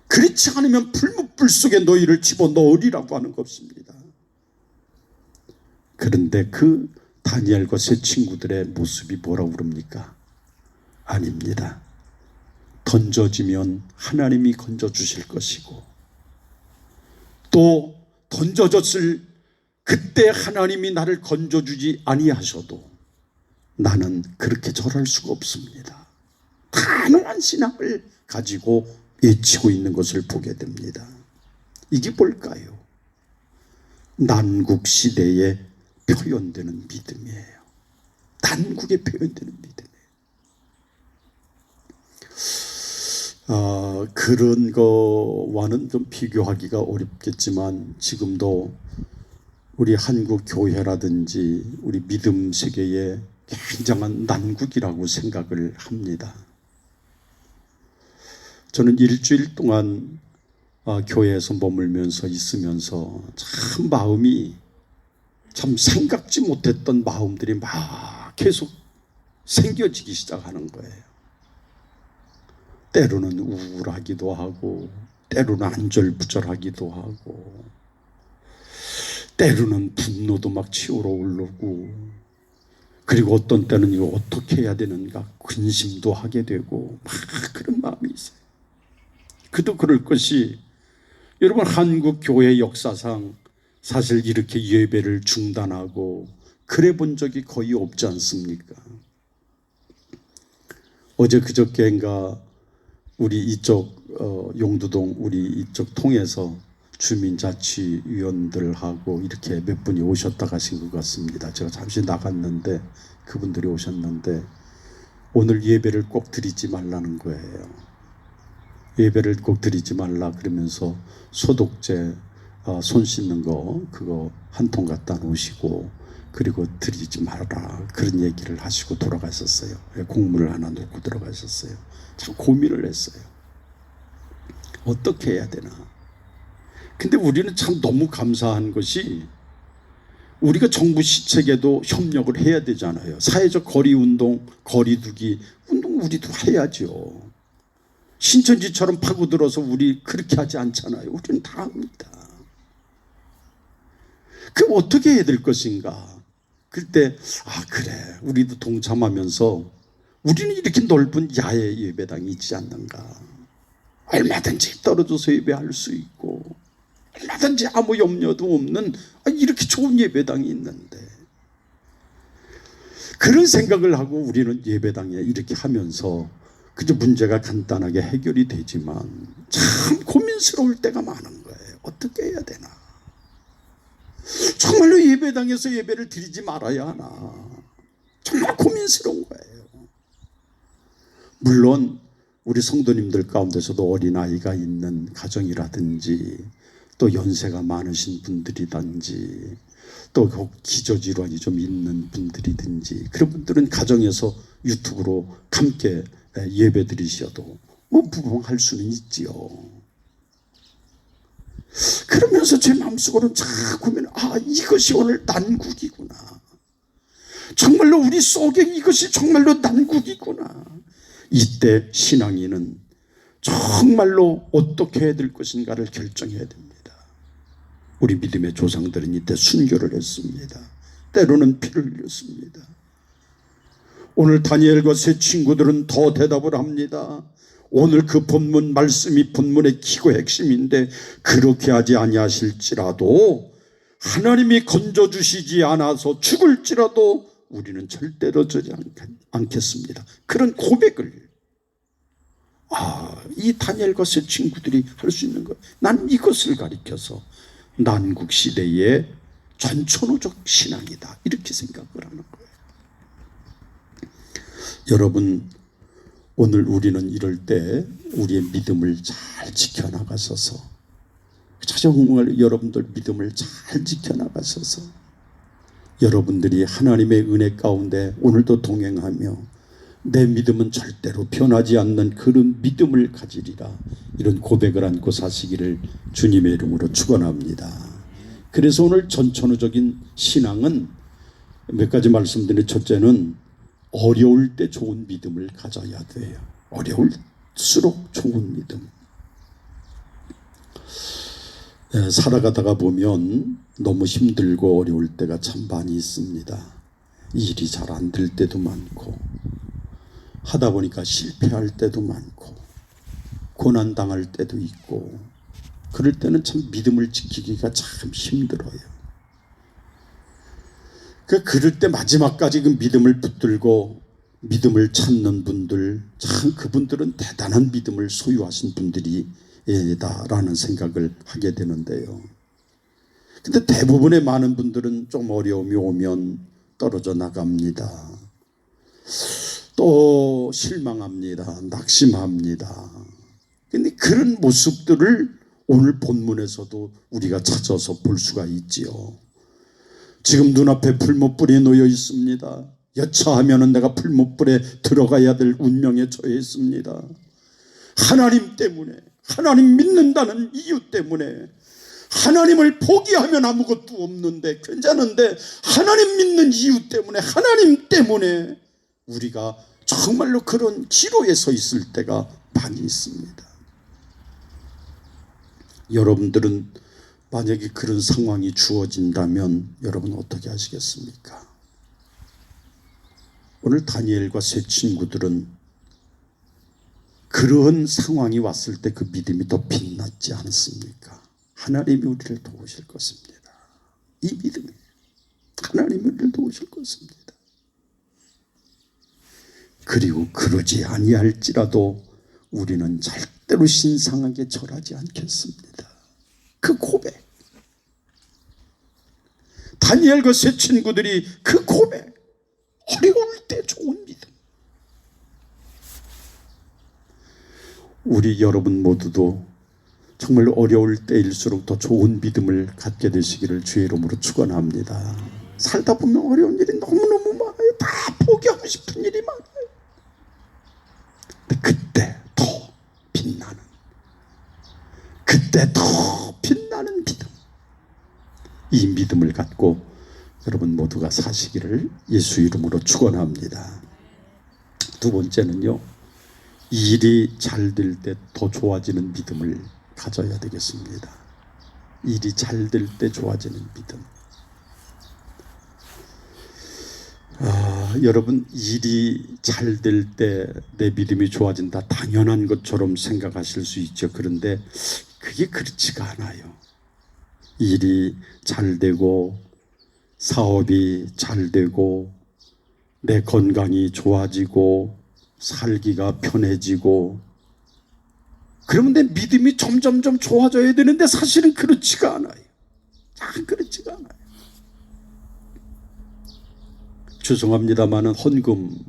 그렇지 않으면 풀무불 속에 너희를 집어넣으리라고 하는 것입니다. 그런데 그 다니엘과 세 친구들의 모습이 뭐라고 그럽니까? 아닙니다. 던져지면 하나님이 건져주실 것이고 또 던져졌을 그때 하나님이 나를 건져주지 아니하셔도 나는 그렇게 절할 수가 없습니다. 단호한 신앙을 가지고 외치고 있는 것을 보게 됩니다. 이게 뭘까요? 난국 시대에 표현되는 믿음이에요. 난국에 표현되는 믿음이에요. 그런 거와는 좀 비교하기가 어렵겠지만 지금도 우리 한국 교회라든지 우리 믿음 세계에 굉장한 난국이라고 생각을 합니다. 저는 일주일 동안 교회에서 머물면서 있으면서 참 마음이 참 생각지 못했던 마음들이 막 계속 생겨지기 시작하는 거예요. 때로는 우울하기도 하고 때로는 안절부절하기도 하고 때로는 분노도 막 치우러 오르고 그리고 어떤 때는 이거 어떻게 해야 되는가 근심도 하게 되고 막 그런 마음이 있어요. 그도 그럴 것이 여러분 한국 교회 역사상 사실 이렇게 예배를 중단하고 그래 본 적이 거의 없지 않습니까? 어제 그저께인가 우리 이쪽 용두동 우리 이쪽 통해서 주민자치위원들하고 이렇게 몇 분이 오셨다 가신 것 같습니다. 제가 잠시 나갔는데 그분들이 오셨는데 오늘 예배를 꼭 드리지 말라는 거예요. 예배를 꼭 드리지 말라 그러면서 소독제 손 씻는 거 그거 한 통 갖다 놓으시고 그리고 드리지 말아라 그런 얘기를 하시고 돌아가셨어요. 공문을 하나 놓고 들어가셨어요. 참 고민을 했어요. 어떻게 해야 되나. 근데 우리는 참 너무 감사한 것이 우리가 정부 시책에도 협력을 해야 되잖아요. 사회적 거리운동, 거리두기 운동 우리도 해야죠. 신천지처럼 파고들어서 우리 그렇게 하지 않잖아요. 우리는 다 합니다. 그럼 어떻게 해야 될 것인가? 그때 그래 우리도 동참하면서 우리는 이렇게 넓은 야외 예배당이 있지 않는가. 얼마든지 떨어져서 예배할 수 있고 얼마든지 아무 염려도 없는 이렇게 좋은 예배당이 있는데 그런 생각을 하고 우리는 예배당에 이렇게 하면서 그저 문제가 간단하게 해결이 되지만 참 고민스러울 때가 많은 거예요. 어떻게 해야 되나. 정말로 예배당에서 예배를 드리지 말아야 하나. 정말 고민스러운 거예요. 물론 우리 성도님들 가운데서도 어린아이가 있는 가정이라든지 또 연세가 많으신 분들이든지 또 기저질환이 좀 있는 분들이든지 그런 분들은 가정에서 유튜브로 함께 예배 드리셔도 무방할 수는 있지요. 그러면서 제 마음속으로는 자꾸 이것이 오늘 난국이구나. 정말로 우리 속에 이것이 정말로 난국이구나. 이때 신앙인은 정말로 어떻게 해야 될 것인가를 결정해야 됩니다. 우리 믿음의 조상들은 이때 순교를 했습니다. 때로는 피를 흘렸습니다. 오늘 다니엘과 세 친구들은 더 대답을 합니다. 오늘 그 본문 말씀이 본문의 기고 핵심인데 그렇게 하지 아니하실지라도 하나님이 건져주시지 않아서 죽을지라도 우리는 절대로 저지 않겠습니다. 그런 고백을 이 다니엘과 세 친구들이 할 수 있는 것. 난 이것을 가리켜서 난국 시대의 전천후적 신앙이다 이렇게 생각을 하는 거예요. 여러분 오늘 우리는 이럴 때 우리의 믿음을 잘 지켜나가셔서 정말 여러분들 믿음을 잘 지켜나가셔서 여러분들이 하나님의 은혜 가운데 오늘도 동행하며 내 믿음은 절대로 변하지 않는 그런 믿음을 가지리라 이런 고백을 안고 사시기를 주님의 이름으로 축원합니다. 그래서 오늘 전천후적인 신앙은 몇 가지 말씀드린 첫째는 어려울 때 좋은 믿음을 가져야 돼요. 어려울수록 좋은 믿음. 살아가다가 보면 너무 힘들고 어려울 때가 참 많이 있습니다. 일이 잘 안 될 때도 많고 하다 보니까 실패할 때도 많고 고난당할 때도 있고 그럴 때는 참 믿음을 지키기가 참 힘들어요. 그럴 때 마지막까지 그 믿음을 붙들고 믿음을 찾는 분들 참 그분들은 대단한 믿음을 소유하신 분들이다라는 생각을 하게 되는데요. 근데 대부분의 많은 분들은 좀 어려움이 오면 떨어져 나갑니다. 또 실망합니다. 낙심합니다. 근데 그런 모습들을 오늘 본문에서도 우리가 찾아서 볼 수가 있지요. 지금 눈앞에 풀못불이 놓여 있습니다. 여차하면 내가 풀못불에 들어가야 될 운명에 처해 있습니다. 하나님 때문에, 하나님 믿는다는 이유 때문에, 하나님을 포기하면 아무것도 없는데 괜찮은데 하나님 믿는 이유 때문에, 하나님 때문에 우리가 정말로 그런 기로에 서 있을 때가 많이 있습니다. 여러분들은 만약에 그런 상황이 주어진다면 여러분 어떻게 하시겠습니까? 오늘 다니엘과 세 친구들은 그런 상황이 왔을 때 그 믿음이 더 빛났지 않습니까? 하나님이 우리를 도우실 것입니다. 이 믿음이 하나님이 우리를 도우실 것입니다. 그리고 그러지 아니할지라도 우리는 절대로 신상하게 절하지 않겠습니다. 그 고백, 다니엘과 세 친구들이 그 고백, 어려울 때 좋은 믿음. 우리 여러분 모두도 정말 어려울 때일수록 더 좋은 믿음을 갖게 되시기를 주의 이름으로 축원합니다. 살다 보면 어려운 일이 너무너무 많아요. 다 포기하고 싶은 일이 많아요. 근데 그때 더 빛나는, 그때 더 빛나는 믿음, 이 믿음을 갖고 여러분 모두가 사시기를 예수 이름으로 축원합니다. 두 번째는요, 일이 잘 될 때 더 좋아지는 믿음을 가져야 되겠습니다. 일이 잘 될 때 좋아지는 믿음. 여러분, 일이 잘 될 때 내 믿음이 좋아진다, 당연한 것처럼 생각하실 수 있죠. 그런데 그게 그렇지가 않아요. 일이 잘 되고 사업이 잘 되고 내 건강이 좋아지고 살기가 편해지고 그러면 내 믿음이 점점점 좋아져야 되는데 사실은 그렇지가 않아요. 잘 그렇지가 않아요. 죄송합니다마는 헌금도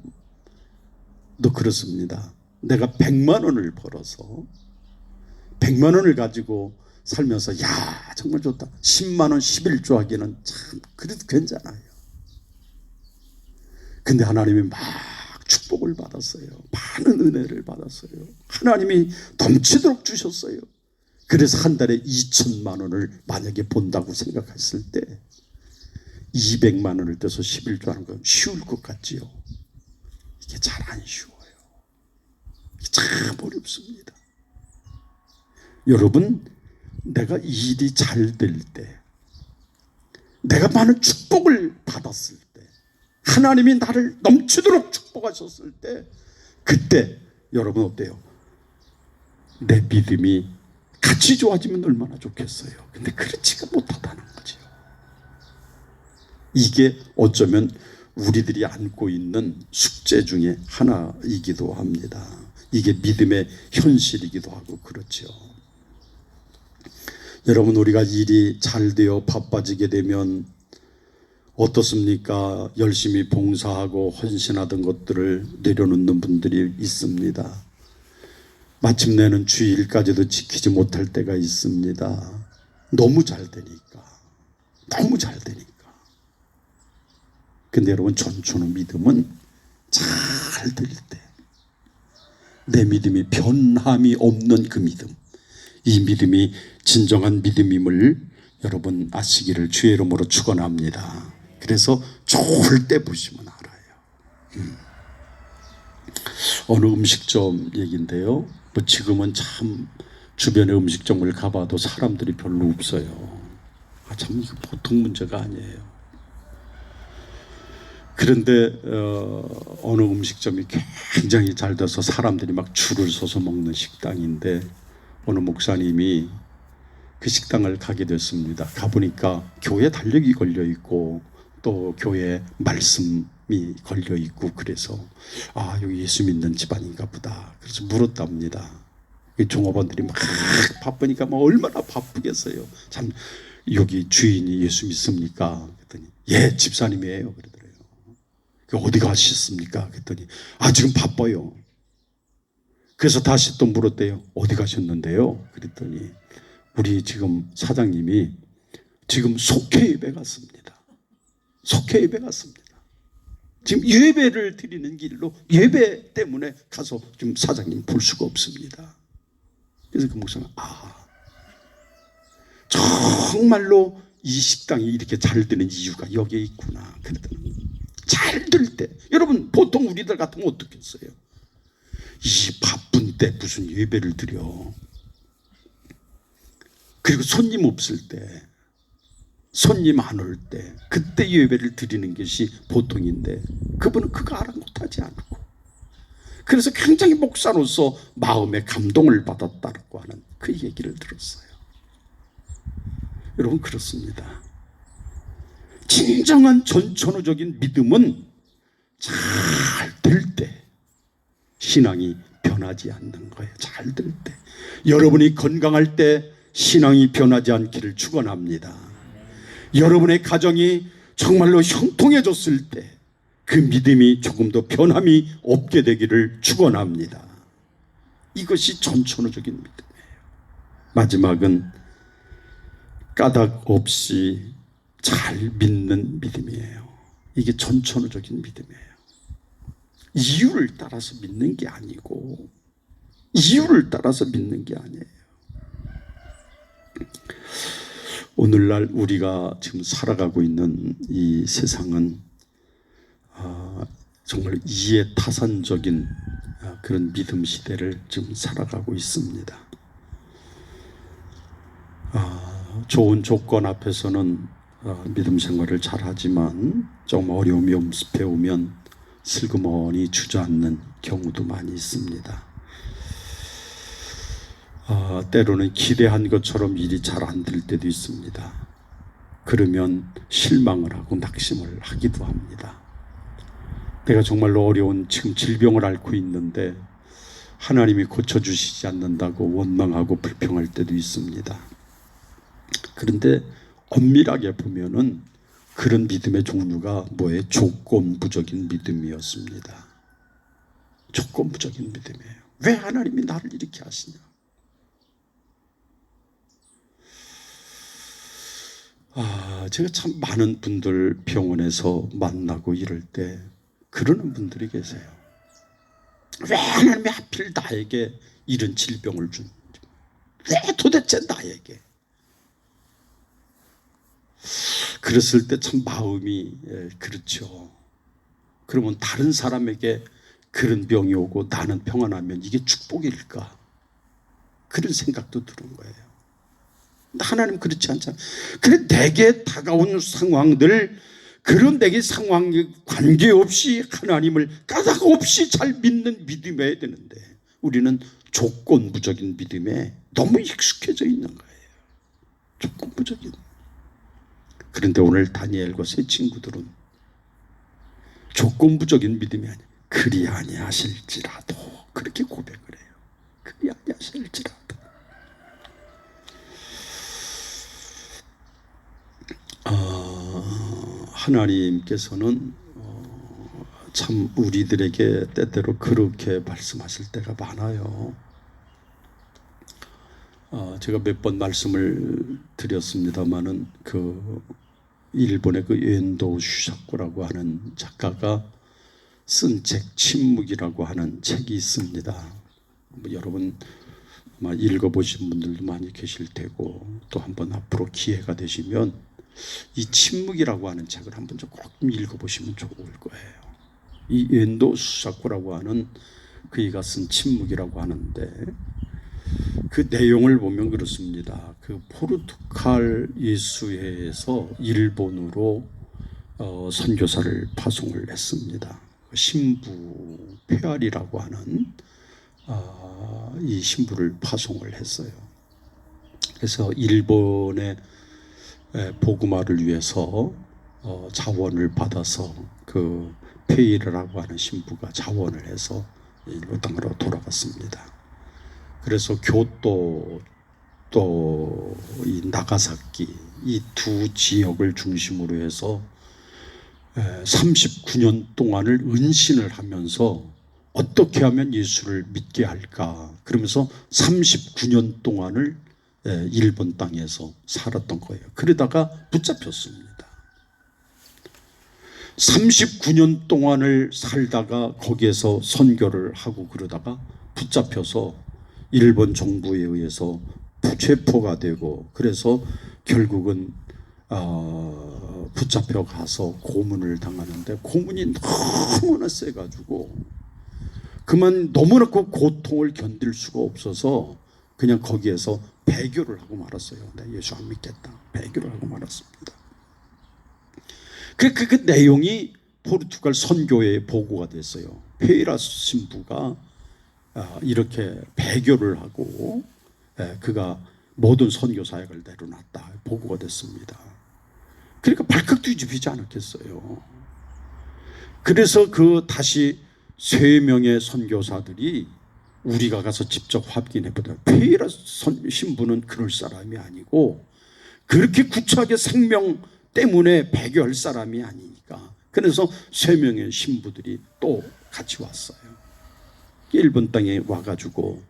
그렇습니다. 내가 100만 원을 벌어서 100만 원을 가지고 살면서 야 정말 좋다, 10만 원 11조 하기는 참 그래도 괜찮아요. 근데 하나님이 막 축복을 받았어요. 많은 은혜를 받았어요. 하나님이 넘치도록 주셨어요. 그래서 한 달에 2천만 원을 만약에 본다고 생각했을 때 200만 원을 떼서 11조 하는 건 쉬울 것 같지요? 이게 잘 안 쉬워요. 이게 참 어렵습니다. 여러분, 내가 일이 잘 될 때, 내가 많은 축복을 받았을 때, 하나님이 나를 넘치도록 축복하셨을 때, 그때 여러분 어때요? 내 믿음이 같이 좋아지면 얼마나 좋겠어요. 근데 그렇지가 못하다는 거죠. 이게 어쩌면 우리들이 안고 있는 숙제 중에 하나이기도 합니다. 이게 믿음의 현실이기도 하고 그렇죠. 여러분, 우리가 일이 잘 되어 바빠지게 되면 어떻습니까? 열심히 봉사하고 헌신하던 것들을 내려놓는 분들이 있습니다. 마침내는 주일까지도 지키지 못할 때가 있습니다. 너무 잘 되니까. 너무 잘 되니까. 근데 여러분, 전초의 믿음은 잘 될 때, 내 믿음이 변함이 없는 그 믿음, 이 믿음이 진정한 믿음임을 여러분 아시기를 주의 이름으로 축원합니다. 그래서 좋을 때 보시면 알아요. 어느 음식점 얘기인데요. 뭐 지금은 참 주변의 음식점을 가봐도 사람들이 별로 없어요. 참 이거 보통 문제가 아니에요. 그런데 어느 음식점이 굉장히 잘 돼서 사람들이 막 줄을 서서 먹는 식당인데, 어느 목사님이 그 식당을 가게 됐습니다. 가보니까 교회 달력이 걸려 있고 또 교회 말씀이 걸려 있고, 그래서 여기 예수 믿는 집안인가 보다. 그래서 물었답니다. 종업원들이 막 바쁘니까 뭐 얼마나 바쁘겠어요. 참, 여기 주인이 예수 믿습니까? 그랬더니 예, 집사님이에요. 그러더래요. 어디 가셨습니까? 그랬더니 지금 바빠요. 그래서 다시 또 물었대요. 어디 가셨는데요? 그랬더니 우리 지금 사장님이 지금 속회 예배 갔습니다. 속회 예배 갔습니다. 지금 예배를 드리는 길로 예배 때문에 가서 지금 사장님 볼 수가 없습니다. 그래서 그 목사는 정말로 이 식당이 이렇게 잘 되는 이유가 여기에 있구나. 그랬더니 잘 될 때, 여러분 보통 우리들 같으면 어떻겠어요? 이 바쁜 때 무슨 예배를 드려. 그리고 손님 없을 때, 손님 안 올 때, 그때 예배를 드리는 것이 보통인데, 그분은 그거 아랑곳하지 않고, 그래서 굉장히 목사로서 마음의 감동을 받았다고 하는 그 얘기를 들었어요. 여러분, 그렇습니다. 진정한 전천후적인 믿음은 잘 될 때, 신앙이 변하지 않는 거예요. 잘 될 때. 여러분이 건강할 때 신앙이 변하지 않기를 축원합니다. 여러분의 가정이 정말로 형통해졌을 때 그 믿음이 조금 더 변함이 없게 되기를 축원합니다. 이것이 전천후적인 믿음이에요. 마지막은 까닭 없이 잘 믿는 믿음이에요. 이게 전천후적인 믿음이에요. 이유를 따라서 믿는 게 아니고, 이유를 따라서 믿는 게 아니에요. 오늘날 우리가 지금 살아가고 있는 이 세상은 정말 이해타산적인 그런 믿음 시대를 지금 살아가고 있습니다. 좋은 조건 앞에서는 믿음 생활을 잘하지만 좀 어려움이 엄습해 오면 슬그머니 주저앉는 경우도 많이 있습니다. 때로는 기대한 것처럼 일이 잘 안 될 때도 있습니다. 그러면 실망을 하고 낙심을 하기도 합니다. 내가 정말로 어려운 지금 질병을 앓고 있는데 하나님이 고쳐주시지 않는다고 원망하고 불평할 때도 있습니다. 그런데 엄밀하게 보면은 그런 믿음의 종류가 뭐예요? 조건부적인 믿음이었습니다. 조건부적인 믿음이에요. 왜 하나님이 나를 이렇게 하시냐? 제가 참 많은 분들 병원에서 만나고 이럴 때 그러는 분들이 계세요. 왜 하나님이 하필 나에게 이런 질병을 준? 왜 도대체 나에게? 그랬을 때 참 마음이 그렇죠. 그러면 다른 사람에게 그런 병이 오고 나는 평안하면 이게 축복일까? 그런 생각도 드는 거예요. 근데 하나님 그렇지 않잖아요. 그래 내게 다가온 상황들, 그런 내게 상황에 관계없이 하나님을 까닭 없이 잘 믿는 믿음이어야 되는데 우리는 조건부적인 믿음에 너무 익숙해져 있는 거예요. 조건부적인. 그런데 오늘 다니엘과 세 친구들은 조건부적인 믿음이 아니에요. 그리 아니하실지라도 그렇게 고백을 해요. 그리 아니하실지라도. 하나님께서는 참 우리들에게 때때로 그렇게 말씀하실 때가 많아요. 제가 몇 번 말씀을 드렸습니다마는 그 일본의 그 엔도 슈사코라고 하는 작가가 쓴 책 침묵이라고 하는 책이 있습니다. 여러분 아마 읽어보신 분들도 많이 계실 테고 또 한번 앞으로 기회가 되시면 이 침묵이라고 하는 책을 한번 좀 꼭 읽어보시면 좋을 거예요. 이 엔도 슈사코라고 하는 그이가 쓴 침묵이라고 하는데 그 내용을 보면 그렇습니다. 그 포르투갈 예수회에서 일본으로 선교사를 파송을 했습니다. 신부 페아리라고 하는 이 신부를 파송을 했어요. 그래서 일본의 복음화를 위해서 자원을 받아서 그 페이라라고 하는 신부가 자원을 해서 일본 땅으로 돌아갔습니다. 그래서 교토 또 이 나가사키 이 두 지역을 중심으로 해서 39년 동안을 은신을 하면서 어떻게 하면 예수를 믿게 할까 그러면서 39년 동안을 일본 땅에서 살았던 거예요. 그러다가 붙잡혔습니다. 39년 동안을 살다가 거기에서 선교를 하고 그러다가 붙잡혀서 일본 정부에 의해서 체포가 되고 그래서 결국은 붙잡혀 가서 고문을 당하는데 고문이 너무나 세가지고 그만 너무나 그 고통을 견딜 수가 없어서 그냥 거기에서 배교를 하고 말았어요. 나 예수 안 믿겠다. 배교를 하고 말았습니다. 그 내용이 포르투갈 선교회에 보고가 됐어요. 페이라 신부가 이렇게 배교를 하고 그가 모든 선교 사역을 내려놨다. 보고가 됐습니다. 그러니까 발칵 뒤집히지 않았겠어요. 그래서 그 다시 3명의 선교사들이 우리가 가서 직접 확인해보다 페이라 신부는 그럴 사람이 아니고 그렇게 구차하게 생명 때문에 배교할 사람이 아니니까 그래서 3명의 신부들이 또 같이 왔어요. 일본 땅에 와가지고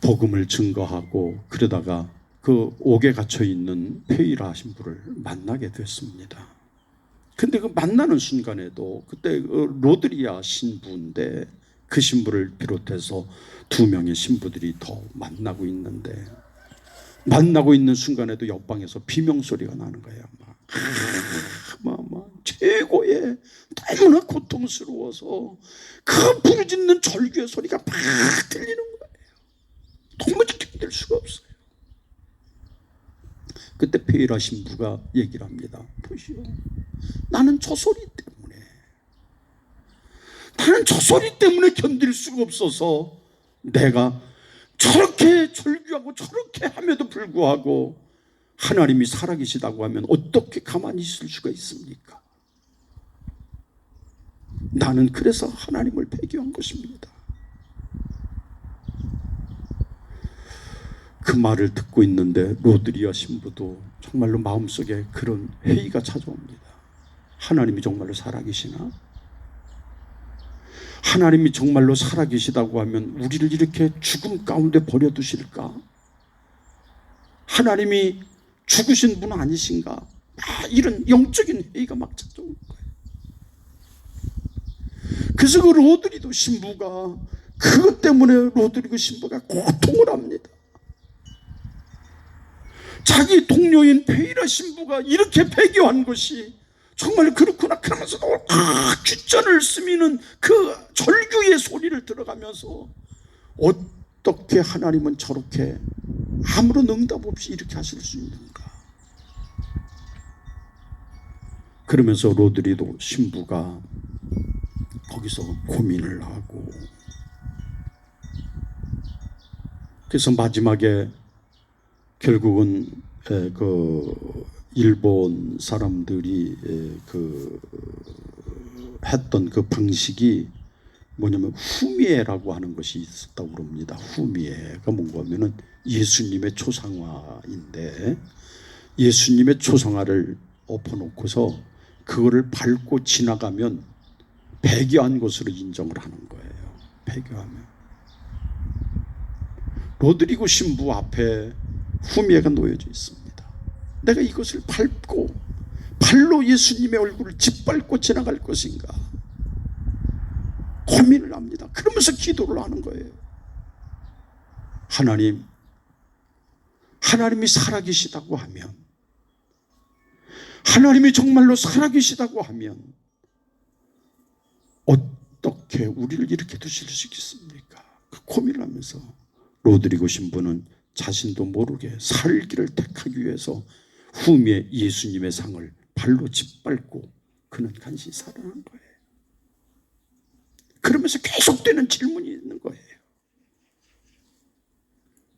복음을 증거하고 그러다가 그 옥에 갇혀 있는 페이라 신부를 만나게 됐습니다. 근데 그 만나는 순간에도 그때 로드리아 신부인데 그 신부를 비롯해서 2명의 신부들이 더 만나고 있는데 만나고 있는 순간에도 옆방에서 비명소리가 나는 거예요. 막 최고의 너무나 고통스러워서 그 부르짖는 절규의 소리가 막 들리는 거예요. 도무지 견딜 수가 없어요. 그때 페이라 신부가 얘기를 합니다. 보시오. 나는 저 소리 때문에 견딜 수가 없어서 내가 저렇게 절규하고 저렇게 함에도 불구하고 하나님이 살아계시다고 하면 어떻게 가만히 있을 수가 있습니까? 나는 그래서 하나님을 배교한 것입니다. 그 말을 듣고 있는데 로드리아 신부도 정말로 마음속에 그런 회의가 찾아옵니다. 하나님이 정말로 살아계시나? 하나님이 정말로 살아계시다고 하면 우리를 이렇게 죽음 가운데 버려두실까? 하나님이 죽으신 분 아니신가? 이런 영적인 회의가 막 찾아오는 거예요. 그래서 그 로드리도 신부가 그것 때문에 로드리고 신부가 고통을 합니다. 자기 동료인 페이라 신부가 이렇게 배교한 것이 정말 그렇구나 그러면서도 귓전을 스미는 그 절규의 소리를 들어가면서 어떻게 하나님은 저렇게 아무런 응답 없이 이렇게 하실 수 있는가? 그러면서 로드리도 신부가 거기서 고민을 하고, 그래서 마지막에 결국은 그 일본 사람들이 그 했던 그 방식이 뭐냐면 후미에라고 하는 것이 있었다고 그럽니다. 후미에가 뭔가 하면은 예수님의 초상화인데, 예수님의 초상화를 엎어놓고서 그거를 밟고 지나가면 배교한 것으로 인정을 하는 거예요. 배교하면. 로드리고 신부 앞에 후미에가 놓여져 있습니다. 내가 이것을 밟고 발로 예수님의 얼굴을 짓밟고 지나갈 것인가 고민을 합니다. 그러면서 기도를 하는 거예요. 하나님이 살아계시다고 하면, 하나님이 정말로 살아계시다고 하면 어떻게 우리를 이렇게 두실 수 있겠습니까? 그 고민을 하면서 로드리고 신부는 자신도 모르게 살기를 택하기 위해서 후미에 예수님의 상을 발로 짓밟고 그는 간신히 살아난 거예요. 그러면서 계속되는 질문이 있는 거예요.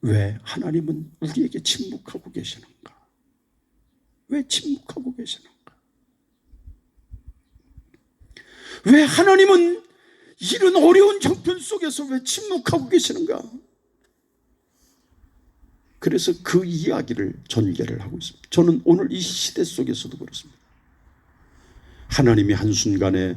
왜 하나님은 우리에게 침묵하고 계시는가? 왜 침묵하고 계시는가? 왜 하나님은 이런 어려운 형편 속에서 왜 침묵하고 계시는가? 그래서 그 이야기를 전개를 하고 있습니다. 저는 오늘 이 시대 속에서도 그렇습니다. 하나님이 한순간에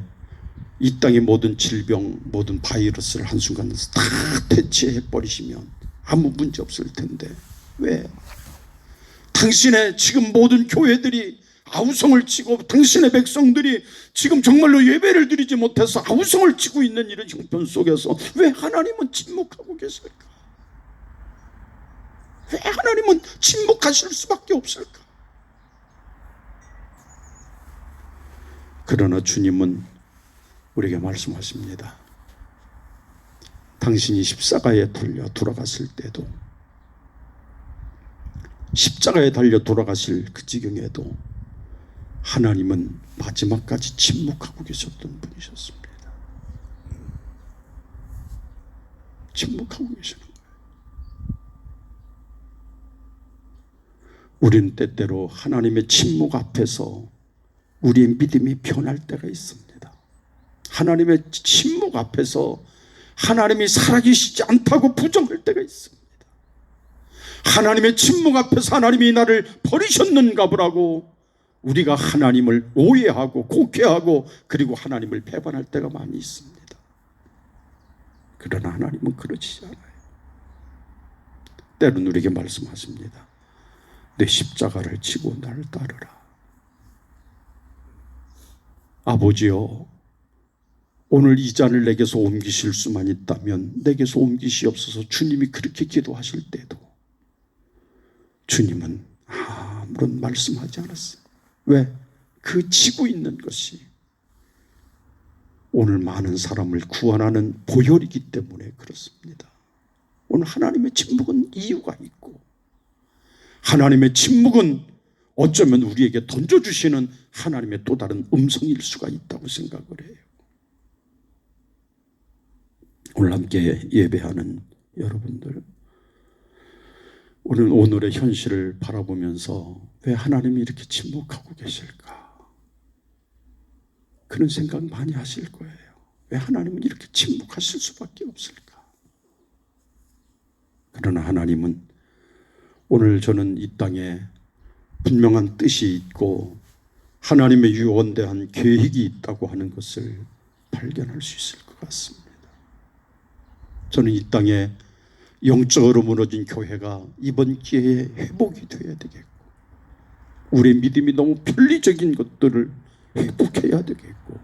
이 땅의 모든 질병, 모든 바이러스를 한순간에 다 퇴치해버리시면 아무 문제 없을 텐데, 왜 당신의 지금 모든 교회들이 아우성을 치고 당신의 백성들이 지금 정말로 예배를 드리지 못해서 아우성을 치고 있는 이런 형편 속에서 왜 하나님은 침묵하고 계실까? 왜 하나님은 침묵하실 수밖에 없을까? 그러나 주님은 우리에게 말씀하십니다. 당신이 십자가에 달려 돌아갔을 때도, 십자가에 달려 돌아가실 그 지경에도 하나님은 마지막까지 침묵하고 계셨던 분이셨습니다. 침묵하고 계시는 거예요. 우리는 때때로 하나님의 침묵 앞에서 우리의 믿음이 변할 때가 있습니다. 하나님의 침묵 앞에서 하나님이 살아계시지 않다고 부정할 때가 있습니다. 하나님의 침묵 앞에서 하나님이 나를 버리셨는가 보라고 우리가 하나님을 오해하고 곡해하고 그리고 하나님을 배반할 때가 많이 있습니다. 그러나 하나님은 그러지 않아요. 때로는 우리에게 말씀하십니다. 내 십자가를 지고 나를 따르라. 아버지여, 오늘 이 잔을 내게서 옮기실 수만 있다면 내게서 옮기시옵소서. 주님이 그렇게 기도하실 때도 주님은 아무런 말씀하지 않았어요. 왜? 그 지고 있는 것이 오늘 많은 사람을 구원하는 보혈이기 때문에 그렇습니다. 오늘 하나님의 침묵은 이유가 있고, 하나님의 침묵은 어쩌면 우리에게 던져주시는 하나님의 또 다른 음성일 수가 있다고 생각을 해요. 오늘 함께 예배하는 여러분들, 오늘의 현실을 바라보면서 왜 하나님이 이렇게 침묵하고 계실까? 그런 생각 많이 하실 거예요. 왜 하나님은 이렇게 침묵하실 수밖에 없을까? 그러나 하나님은 오늘 저는 이 땅에 분명한 뜻이 있고 하나님의 유언대한 계획이 있다고 하는 것을 발견할 수 있을 것 같습니다. 저는 이 땅에 영적으로 무너진 교회가 이번 기회에 회복이 되어야 되겠고, 우리의 믿음이 너무 편리적인 것들을 회복해야 되겠고,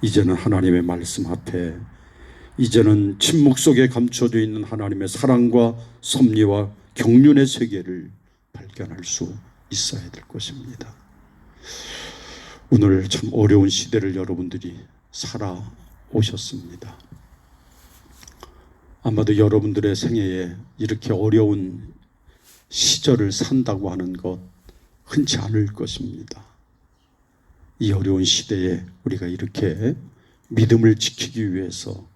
이제는 하나님의 말씀 앞에, 이제는 침묵 속에 감춰져 있는 하나님의 사랑과 섭리와 경륜의 세계를 발견할 수 있어야 될 것입니다. 오늘 참 어려운 시대를 여러분들이 살아오셨습니다. 아마도 여러분들의 생애에 이렇게 어려운 시절을 산다고 하는 것 흔치 않을 것입니다. 이 어려운 시대에 우리가 이렇게 믿음을 지키기 위해서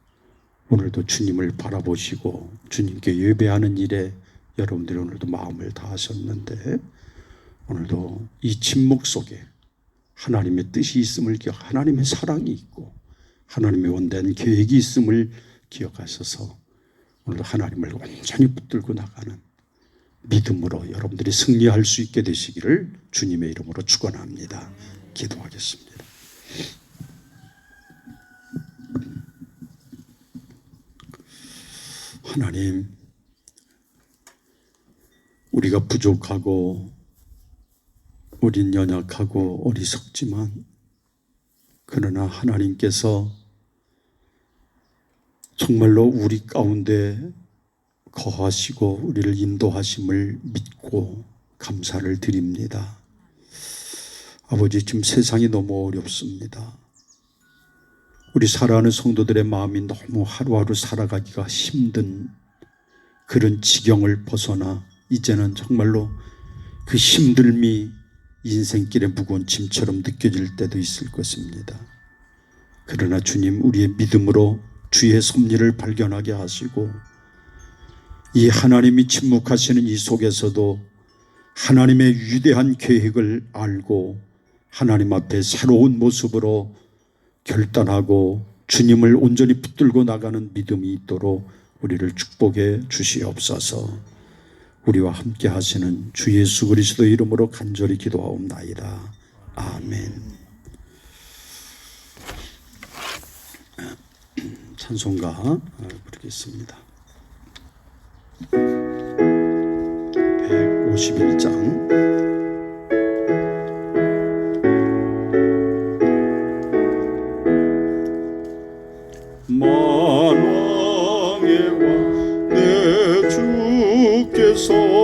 오늘도 주님을 바라보시고 주님께 예배하는 일에 여러분들이 오늘도 마음을 다하셨는데, 오늘도 이 침묵 속에 하나님의 뜻이 있음을 하나님의 사랑이 있고 하나님의 원대한 계획이 있음을 기억하셔서 오늘도 하나님을 완전히 붙들고 나가는 믿음으로 여러분들이 승리할 수 있게 되시기를 주님의 이름으로 축원합니다. 기도하겠습니다. 하나님, 우리가 부족하고 우린 연약하고 어리석지만 그러나 하나님께서 정말로 우리 가운데 거하시고 우리를 인도하심을 믿고 감사를 드립니다. 아버지, 지금 세상이 너무 어렵습니다. 우리 살아가는 성도들의 마음이 너무 하루하루 살아가기가 힘든 그런 지경을 벗어나 이제는 정말로 그 힘듦이 인생길의 무거운 짐처럼 느껴질 때도 있을 것입니다. 그러나 주님, 우리의 믿음으로 주의 섭리를 발견하게 하시고 이 하나님이 침묵하시는 이 속에서도 하나님의 위대한 계획을 알고 하나님 앞에 새로운 모습으로 결단하고 주님을 온전히 붙들고 나가는 믿음이 있도록 우리를 축복해 주시옵소서. 우리와 함께 하시는 주 예수 그리스도 이름으로 간절히 기도하옵나이다. 아멘. 찬송가 부르겠습니다. 151장. 만왕의 왕 내 주께서